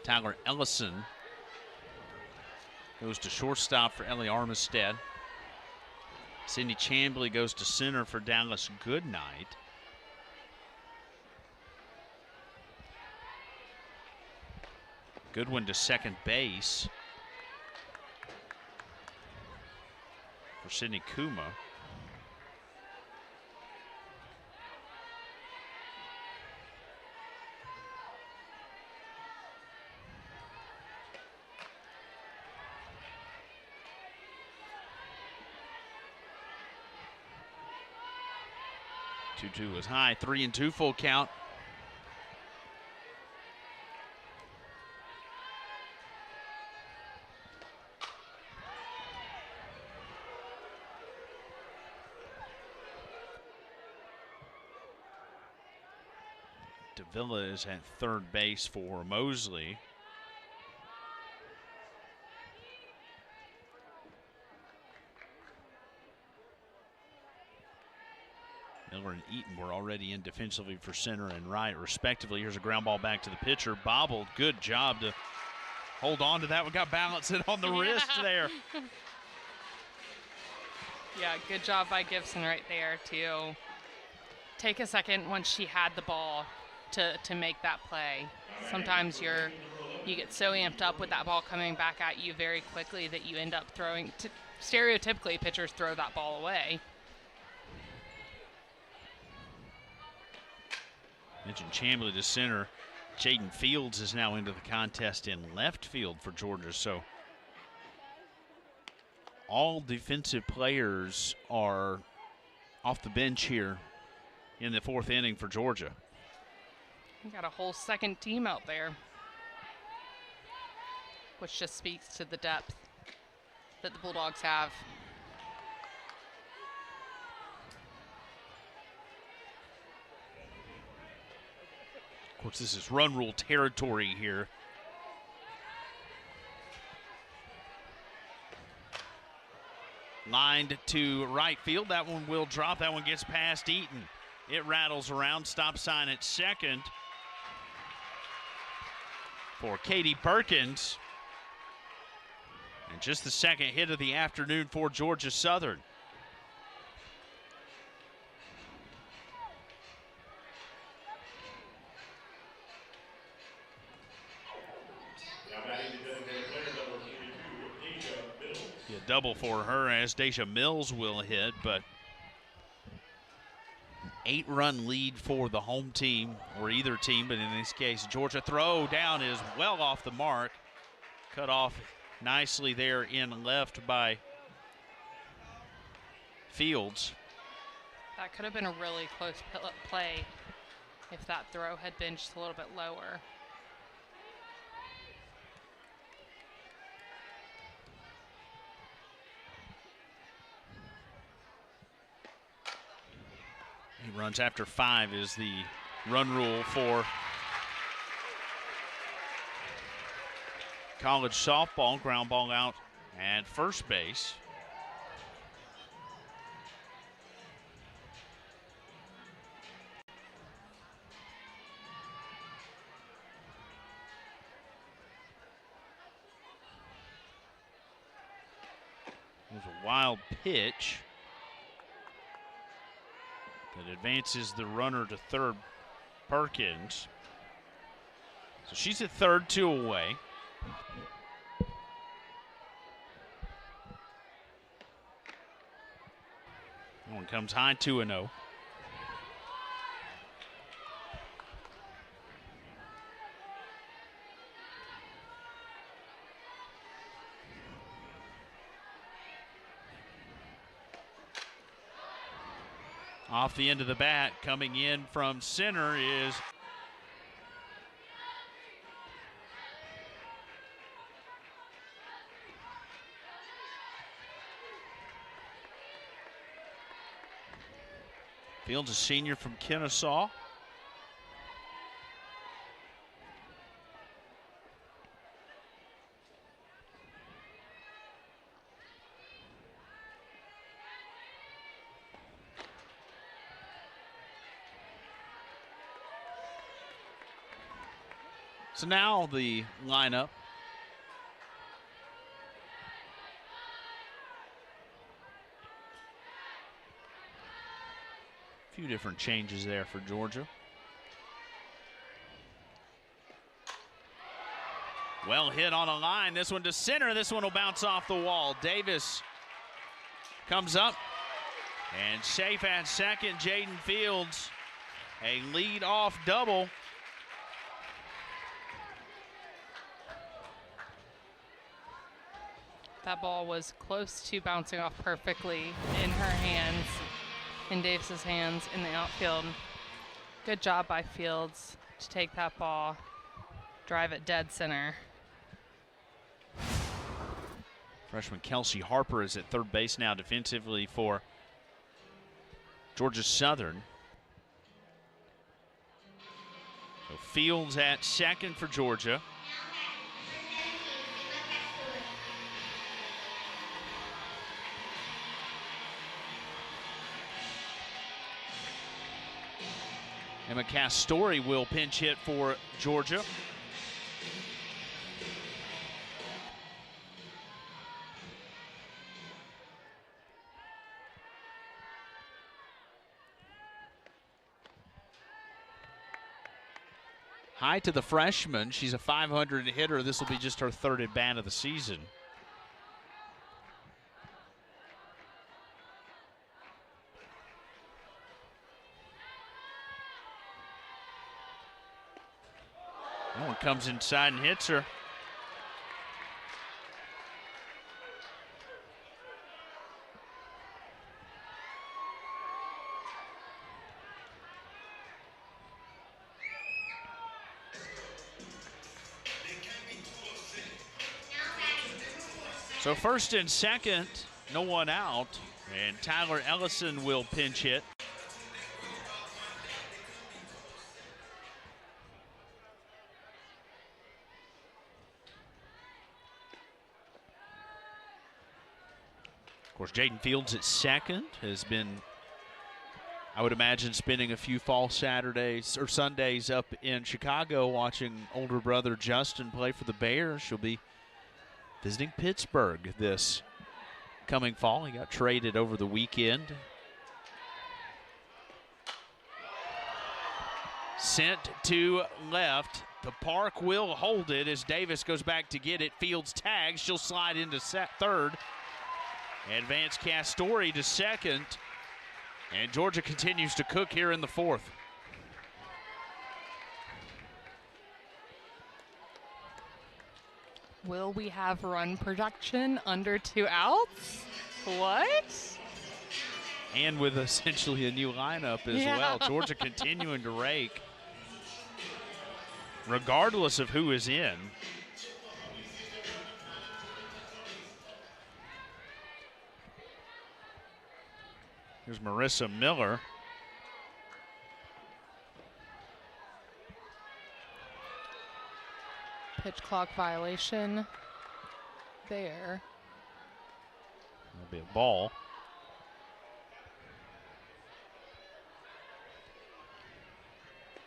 Tyler Ellison goes to shortstop for Ellie Armistead. Cindy Chambly goes to center for Dallas Goodnight. Goodwin to second base for Sydney Kuma. Two was high, 3-2 full count. Davila is at third base for Mosley. Miller and Eaton were already in defensively for center and right, respectively. Here's a ground ball back to the pitcher. Bobbled. Good job to hold on to that one. Got balanced on the wrist there. Yeah, good job by Gibson right there to take a second once she had the ball to make that play. Sometimes you get so amped up with that ball coming back at you very quickly that you end up throwing. Stereotypically, pitchers throw that ball away. Mentioned Chambly to center. Jaden Fields is now into the contest in left field for Georgia. So all defensive players are off the bench here in the fourth inning for Georgia. You got a whole second team out there, which just speaks to the depth that the Bulldogs have. Of course, this is run rule territory here. Lined to right field. That one will drop. That one gets past Eaton. It rattles around. Stop sign at second for Katie Perkins. And just the second hit of the afternoon for Georgia Southern. Double for her as Deja Mills will hit, but 8-run lead for the home team, or either team, but in this case, Georgia. Throw down is well off the mark. Cut off nicely there in left by Fields. That could have been a really close play if that throw had been just a little bit lower. He runs after 5 is the run rule for college softball. Ground ball out at first base. It was a wild pitch that advances the runner to third, Perkins. So she's at third, 2 away. That one comes high, 2-0. Off the end of the bat, coming in from center is Fields, a senior from Kennesaw. So now the lineup. A few different changes there for Georgia. Well hit on a line. This one to center. This one will bounce off the wall. Davis comes up and safe at second. Jaden Fields, a lead-off double. That ball was close to bouncing off perfectly in her hands, in Davis's hands in the outfield. Good job by Fields to take that ball, drive it dead center. Freshman Kelsey Harper is at third base now defensively for Georgia Southern. So Fields at second for Georgia. Emma Castori will pinch hit for Georgia. High to the freshman. She's a 500 hitter. This will be just her third at bat of the season. That one comes inside and hits her. So first and second, no one out, and Tyler Ellison will pinch hit. Of course, Jaden Fields at second has been, I would imagine, spending a few fall Saturdays or Sundays up in Chicago watching older brother Justin play for the Bears. She'll be visiting Pittsburgh this coming fall. He got traded over the weekend. Sent to left. The park will hold it as Davis goes back to get it. Fields tags. She'll slide into third. Advance Castori to second. And Georgia continues to cook here in the fourth. Will we have run production under 2 outs? What? And with essentially a new lineup as well. Georgia continuing to rake, regardless of who is in. Here's Marissa Miller. Pitch clock violation there. That'll be a ball.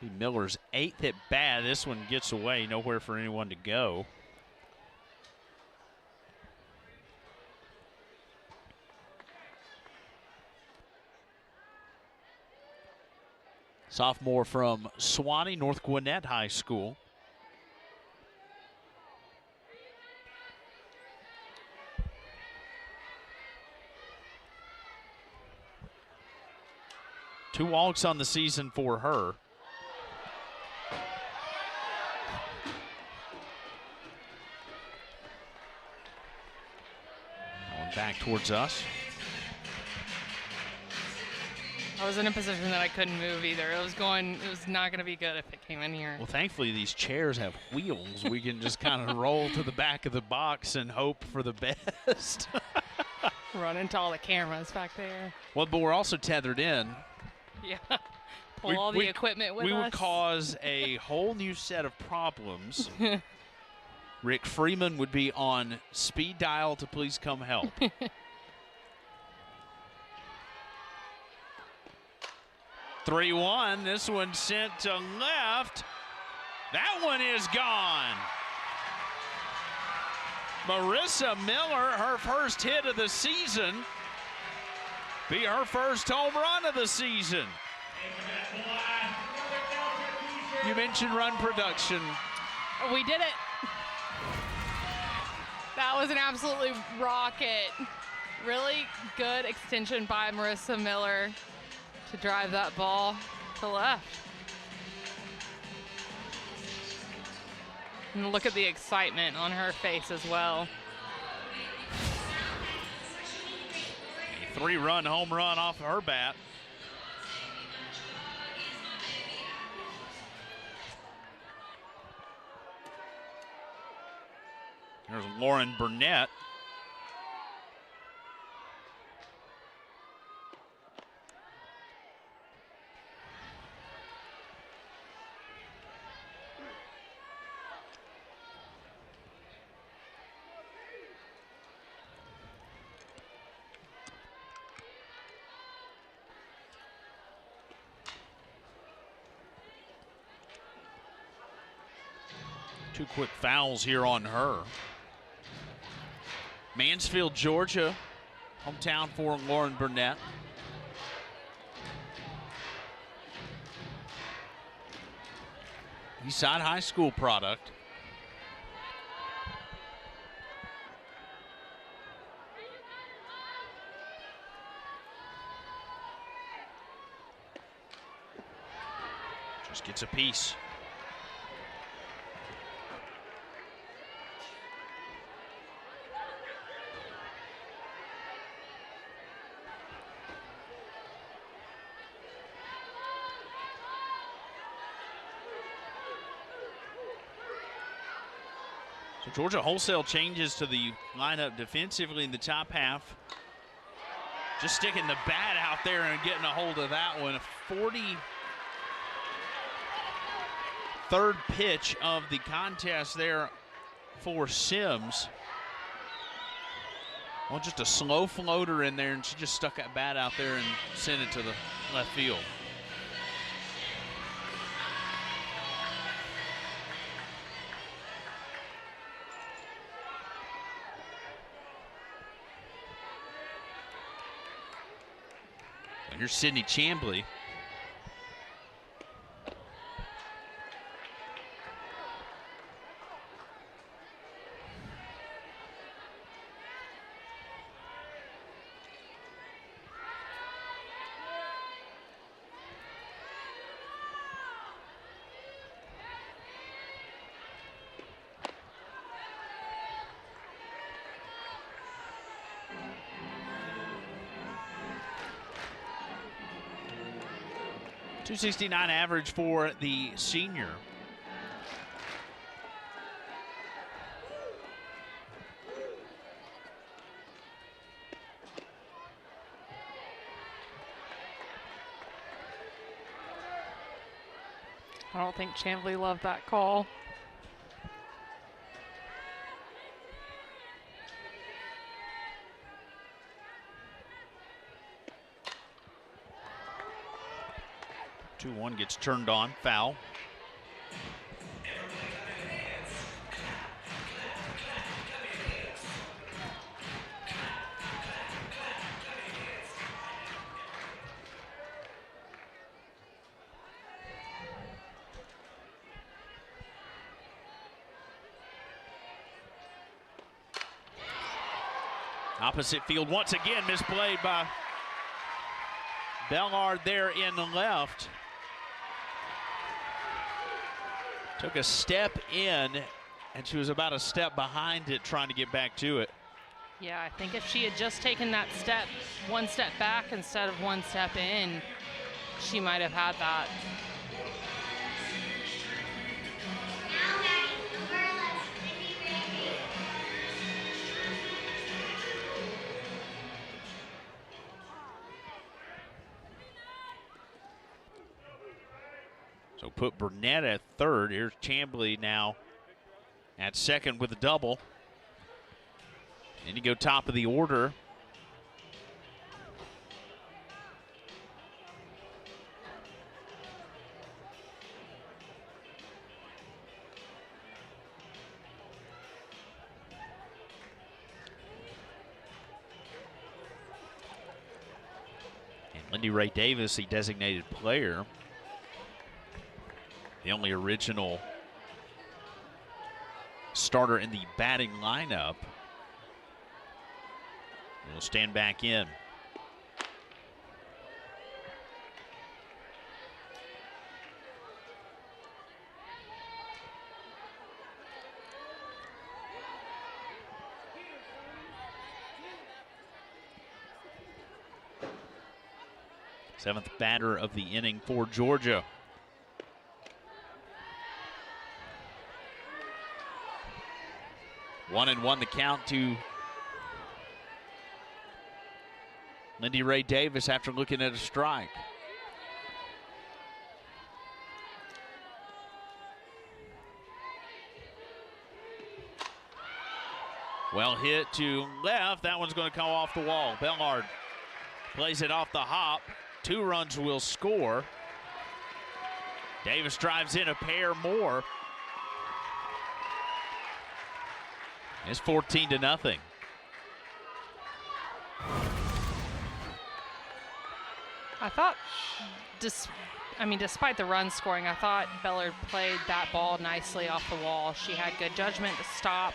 Be Miller's 8th at bat. This one gets away, nowhere for anyone to go. Sophomore from Swanee, North Gwinnett High School. Two walks on the season for her. Going back towards us. I was in a position that I couldn't move either. It was not going to be good if it came in here. Well, thankfully these chairs have wheels. We can just kind of roll to the back of the box and hope for the best. Run into all the cameras back there. Well, but we're also tethered in. Yeah. Pull all the equipment with us. We would cause a whole new set of problems. Rick Freeman would be on speed dial to please come help. 3-1. This one sent to left. That one is gone. Marissa Miller, her first hit of the season. Be her first home run of the season. You mentioned run production. We did it. That was an absolutely rocket. Really good extension by Marissa Miller to drive that ball to left. And look at the excitement on her face as well. A 3-run home run off of her bat. There's Lauren Burnett. Two quick fouls here on her. Mansfield, Georgia, hometown for Lauren Burnett. Eastside High School product. Just gets a piece. So Georgia wholesale changes to the lineup defensively in the top half. Just sticking the bat out there and getting a hold of that one. 43rd pitch of the contest there for Sims. Well, just a slow floater in there, and she just stuck that bat out there and sent it to the left field. Here's Sydney Chambly. .269 average for the senior. I don't think Chambly loved that call. One gets turned on, foul. Opposite field once again, misplayed by Bellard there in the left. Took a step in, and she was about a step behind it trying to get back to it. Yeah, I think if she had just taken that step, one step back instead of one step in, she might have had that. So put Burnett at third. Here's Chambly now at second with a double. And you go top of the order. Lindy Ray Davis, the designated player, the only original starter in the batting lineup, will stand back in. Seventh batter of the inning for Georgia. One and one the count to Lindy Ray Davis after looking at a strike. Well hit to left. That one's going to come off the wall. Bellard plays it off the hop. 2 runs will score. Davis drives in a pair more. It's 14-0. I thought, despite the run scoring, I thought Bellard played that ball nicely off the wall. She had good judgment to stop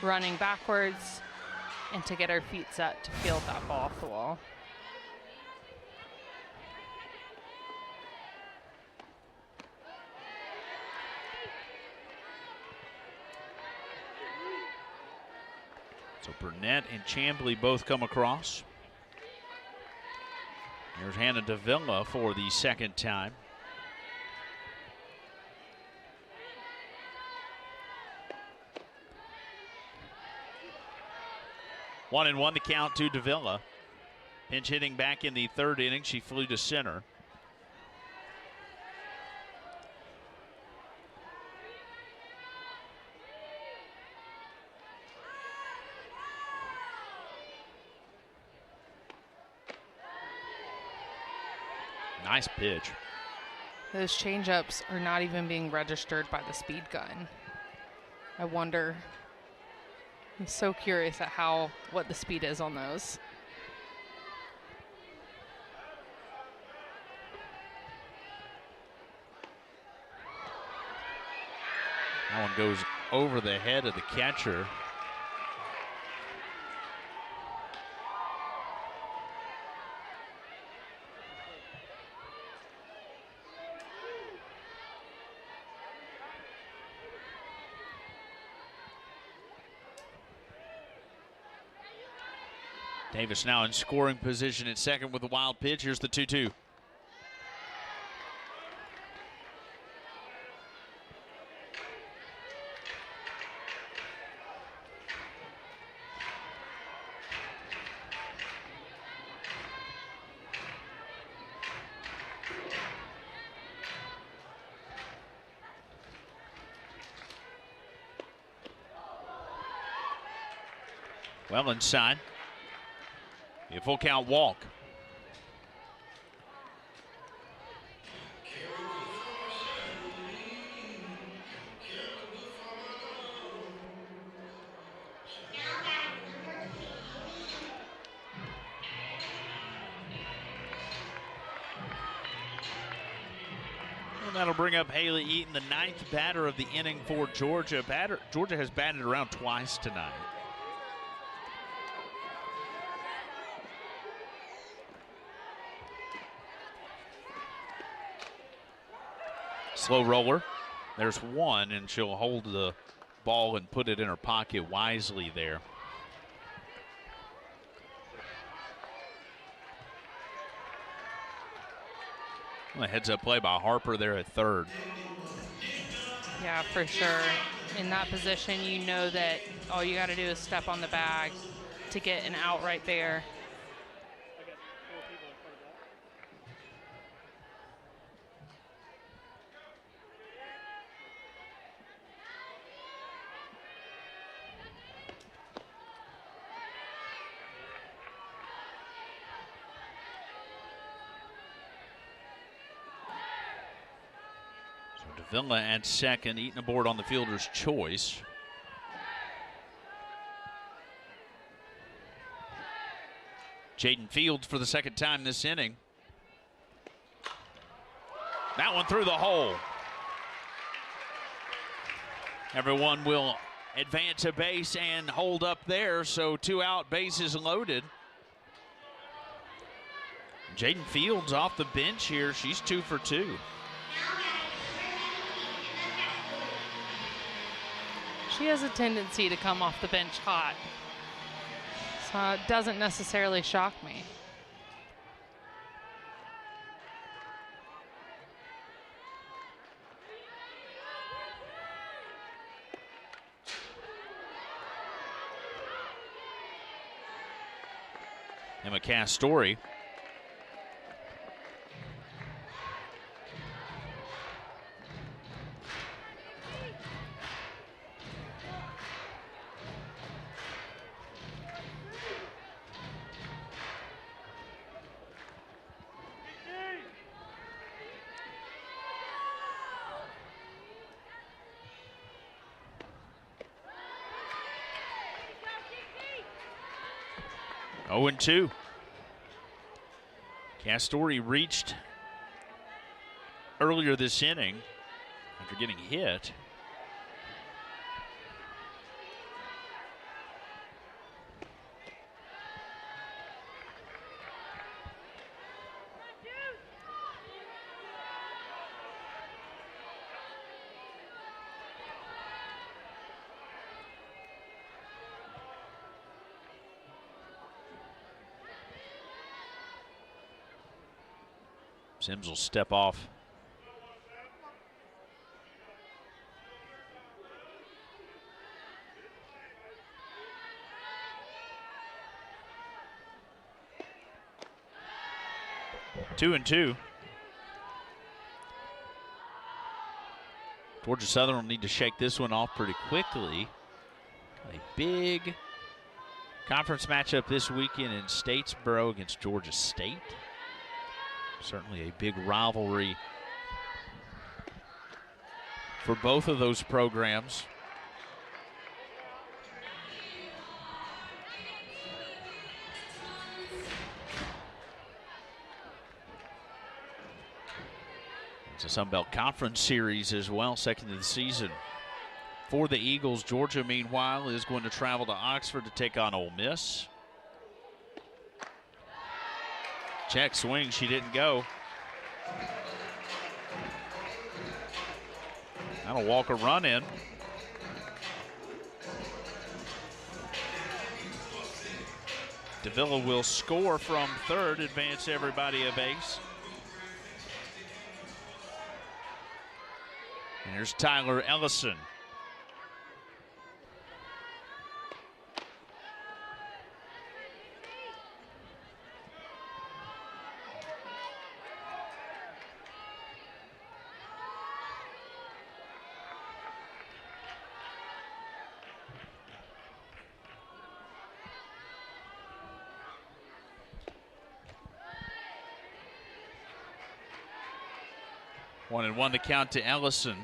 running backwards and to get her feet set to field that ball off the wall. So Burnett and Chambly both come across. Here's Hannah Davila for the second time. One and one the count to Davila. Pinch hitting back in the third inning. She flew to center. Nice pitch. Those changeups are not even being registered by the speed gun. I wonder. I'm so curious at what the speed is on those. That one goes over the head of the catcher. Davis now in scoring position at second with a wild pitch. Here's the 2-2. Well inside. A full count walk. And that'll bring up Haley Eaton, the 9th batter of the inning for Georgia. Georgia has batted around twice tonight. Slow roller. There's one, and she'll hold the ball and put it in her pocket wisely there. Well, a heads-up play by Harper there at third. Yeah, for sure. In that position, you know that all you got to do is step on the bag to get an out right there. Davila at second, Eaton aboard on the fielder's choice. Jaden Fields for the second time this inning. that one through the hole. Everyone will advance a base and hold up there, so 2 out, bases loaded. Jaden Fields off the bench here. She's 2 for 2. She has a tendency to come off the bench hot, so it doesn't necessarily shock me. Emma Castori. Oh, 0-2. Castori reached earlier this inning after getting hit. Sims will step off. Two and two. Georgia Southern will need to shake this one off pretty quickly. A big conference matchup this weekend in Statesboro against Georgia State. Certainly a big rivalry for both of those programs. It's a Sun Belt Conference series as well, second of the season. For the Eagles, Georgia, meanwhile, is going to travel to Oxford to take on Ole Miss. Check swing, she didn't go. That'll walk a run in. Davila will score from third, advance everybody a base. And here's Tyler Ellison. One and one to count to Ellison.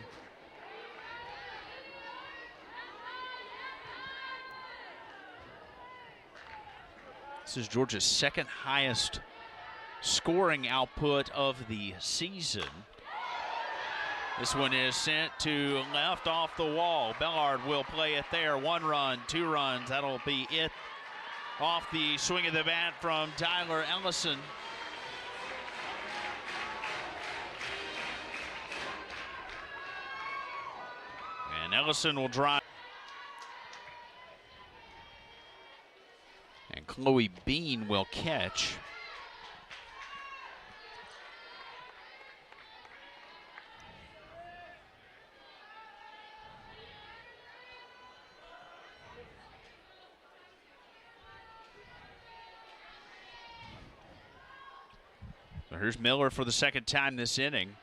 This is Georgia's second highest scoring output of the season. This one is sent to left off the wall. Bellard will play it there. 1 run, 2 runs. That'll be it off the swing of the bat from Tyler Ellison. And Ellison will drive. And Chloe Bean will catch. So here's Miller for the second time this inning.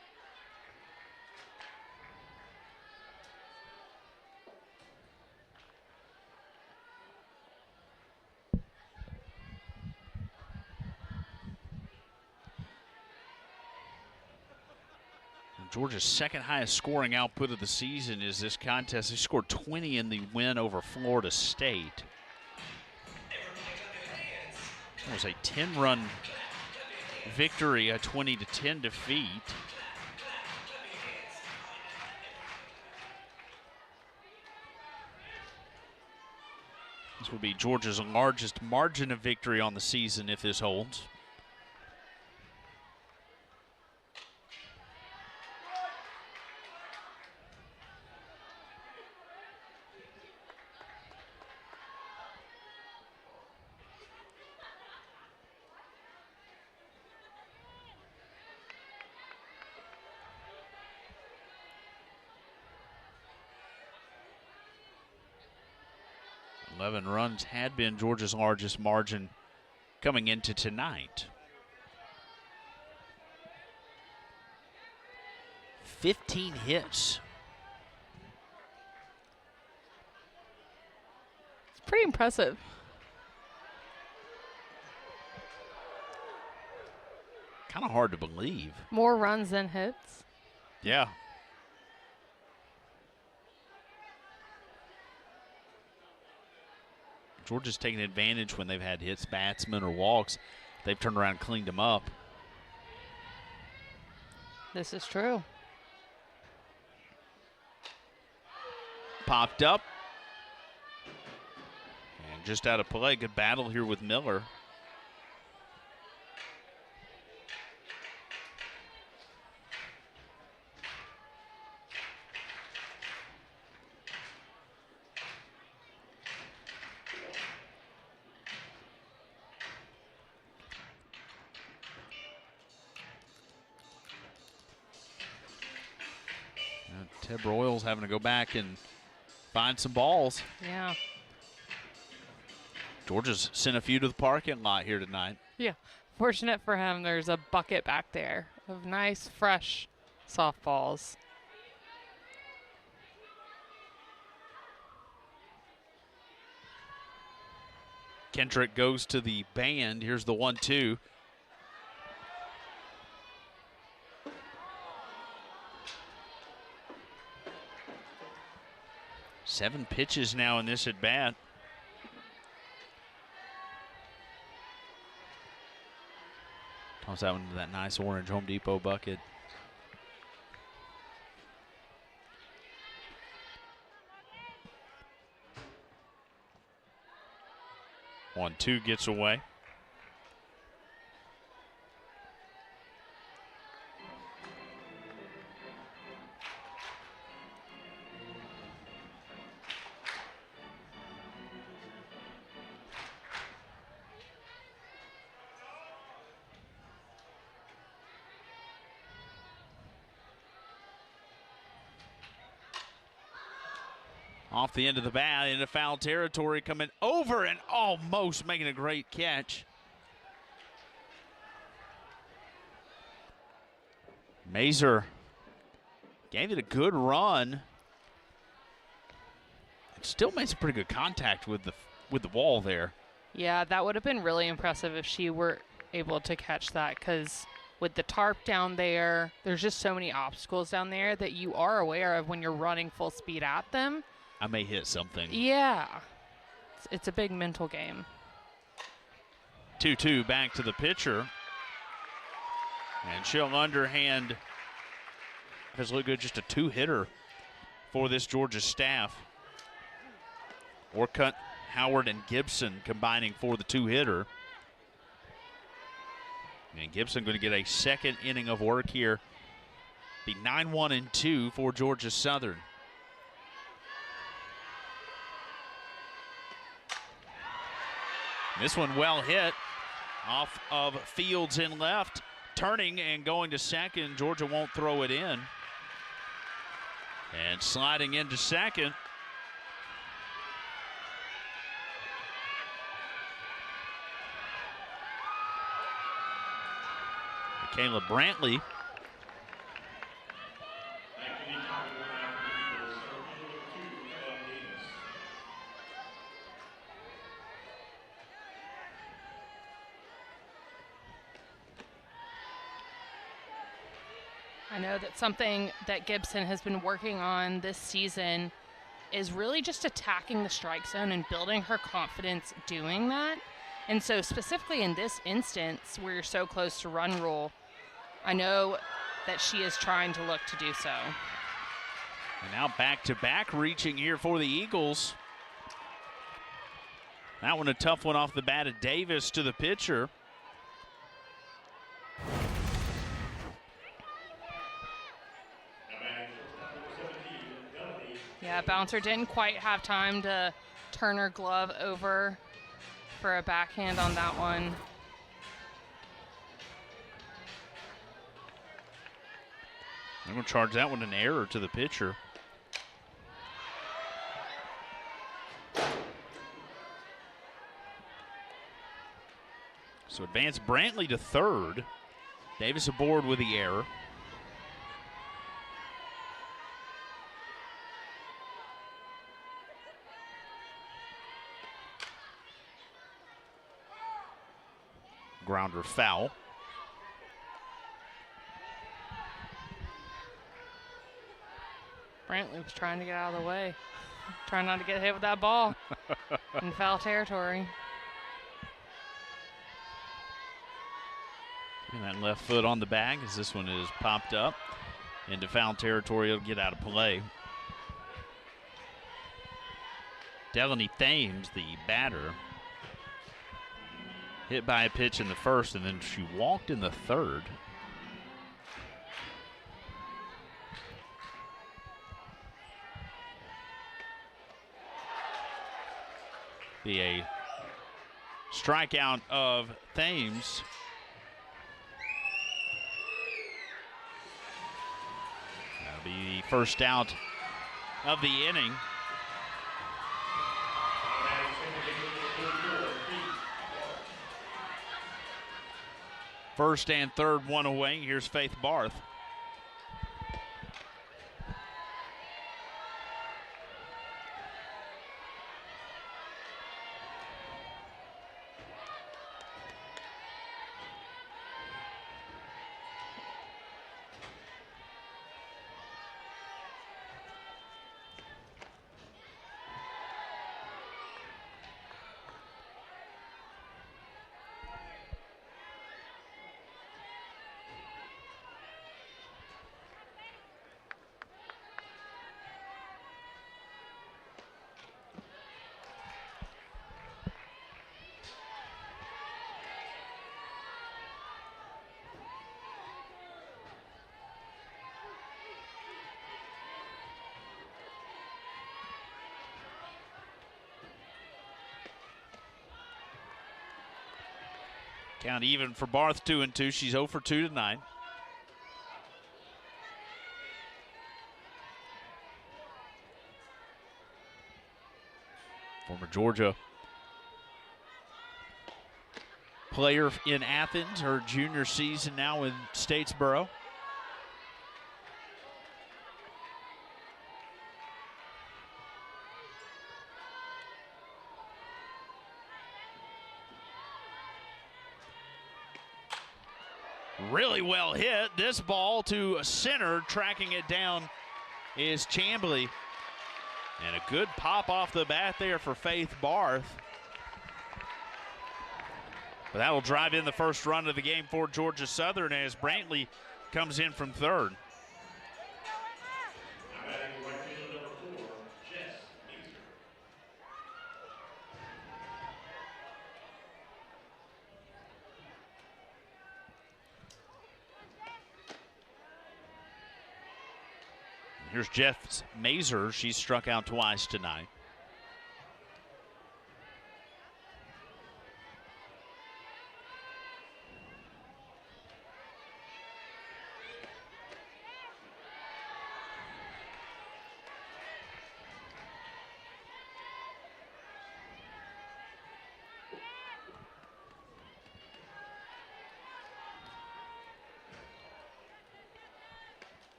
Georgia's second highest scoring output of the season is this contest. They scored 20 in the win over Florida State. It was a 10-run victory, a 20-10 defeat. This will be Georgia's largest margin of victory on the season if this holds. Eleven runs had been Georgia's largest margin coming into tonight. 15 hits. It's pretty impressive. Kind of hard to believe. More runs than hits. Yeah. Georgia's taken advantage when they've had hits, batsmen, or walks. They've turned around and cleaned them up. This is true. Popped up. And just out of play. Good battle here with Miller. Ted Broyles having to go back and find some balls. Yeah. Georgia's sent a few to the parking lot here tonight. Yeah. Fortunate for him, there's a bucket back there of nice, fresh softballs. Kendrick goes to the band. Here's the 1-2. Seven pitches now in this at bat. Toss that one into that nice orange Home Depot bucket. One, two gets away. Off the end of the bat into foul territory, coming over and almost making a great catch. Mazer gave it a good run. It still made some pretty good contact with the wall there. Yeah, that would have been really impressive if she were able to catch that, because with the tarp down there, there's just so many obstacles down there that you are aware of when you're running full speed at them. I may hit something. Yeah. It's a big mental game. 2-2 back to the pitcher. And she'll underhand. Has looked good, just a two-hitter for this Georgia staff. Orcutt, Howard, and Gibson combining for the two-hitter. And Gibson going to get a second inning of work here. Be 9-1-2 for Georgia Southern. This one well hit off of Fields in left, turning and going to second. Georgia won't throw it in. And sliding into second. Michaela Brantley. I know that something that Gibson has been working on this season is really just attacking the strike zone and building her confidence doing that. And so specifically in this instance where you're so close to run rule, I know that she is trying to look to do so. And now back-to-back reaching here for the Eagles. That one a tough one off the bat of Davis to the pitcher. Yeah, Bouncer didn't quite have time to turn her glove over for a backhand on that one. I'm going to charge that one an error to the pitcher. So advance Brantley to third. Davis aboard with the error. Grounder foul. Brantley was trying to get out of the way. Trying not to get hit with that ball in foul territory. And that left foot on the bag as this one is popped up into foul territory. It'll get out of play. Delaney Thames, the batter, hit by a pitch in the first, and then she walked in the third. Be a strikeout of Thames. That'll be the first out of the inning. First and third, one away. Here's Faith Barth. Count even for Barth, 2-2. She's 0 for 2 tonight. Former Georgia player in Athens, her junior season now in Statesboro. Really well hit. This ball to center, tracking it down is Chambly. And a good pop off the bat there for Faith Barth. But that will drive in the first run of the game for Georgia Southern as Brantley comes in from third. Here's Jess Mazer. She's struck out twice tonight.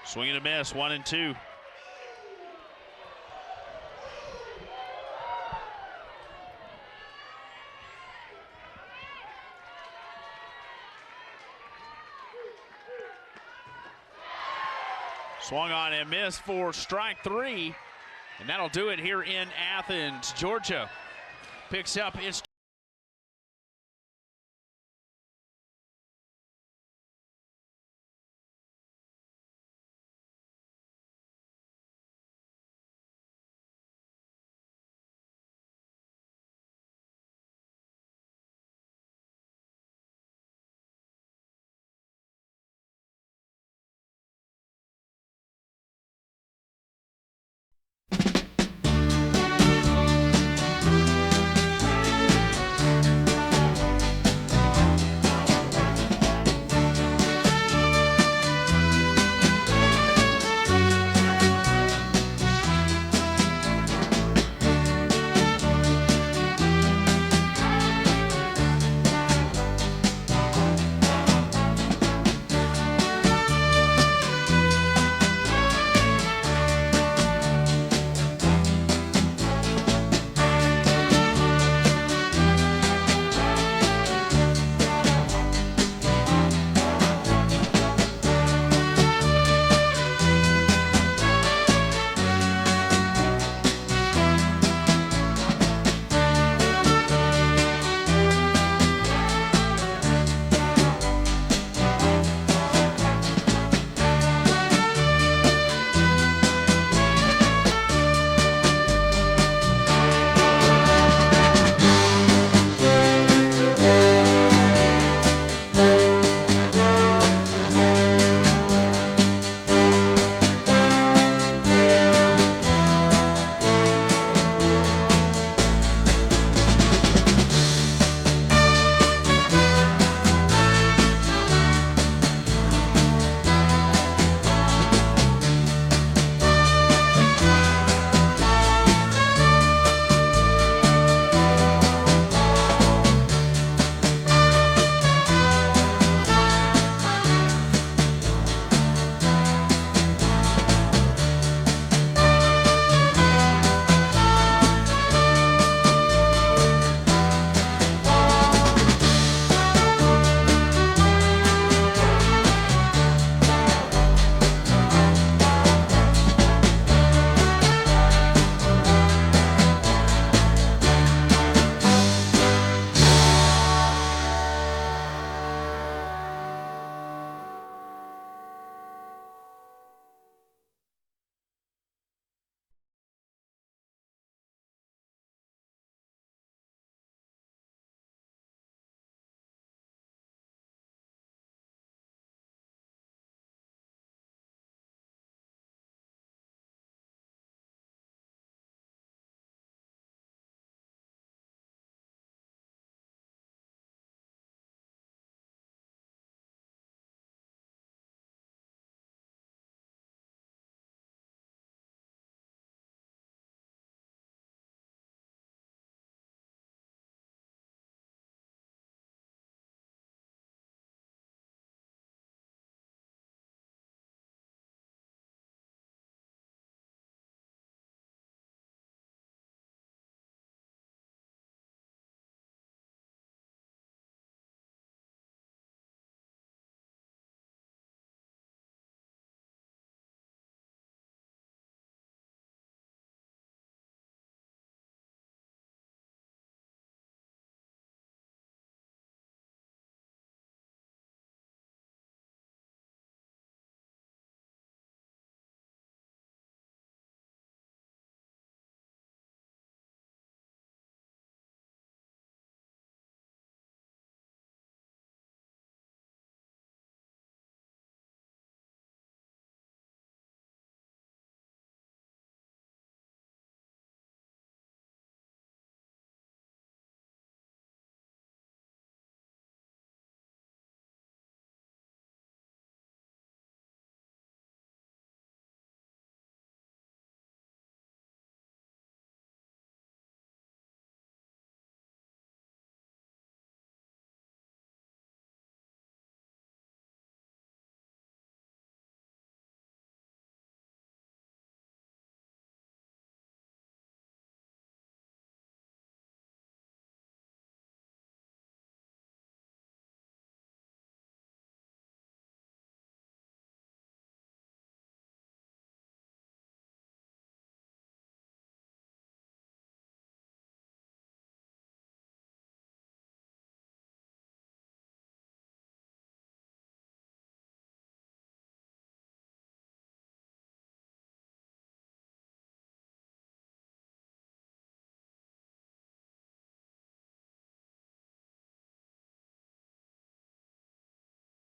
Swing and a miss, 1-2. Swung on and missed for strike 3. And that'll do it here in Athens. Georgia picks up its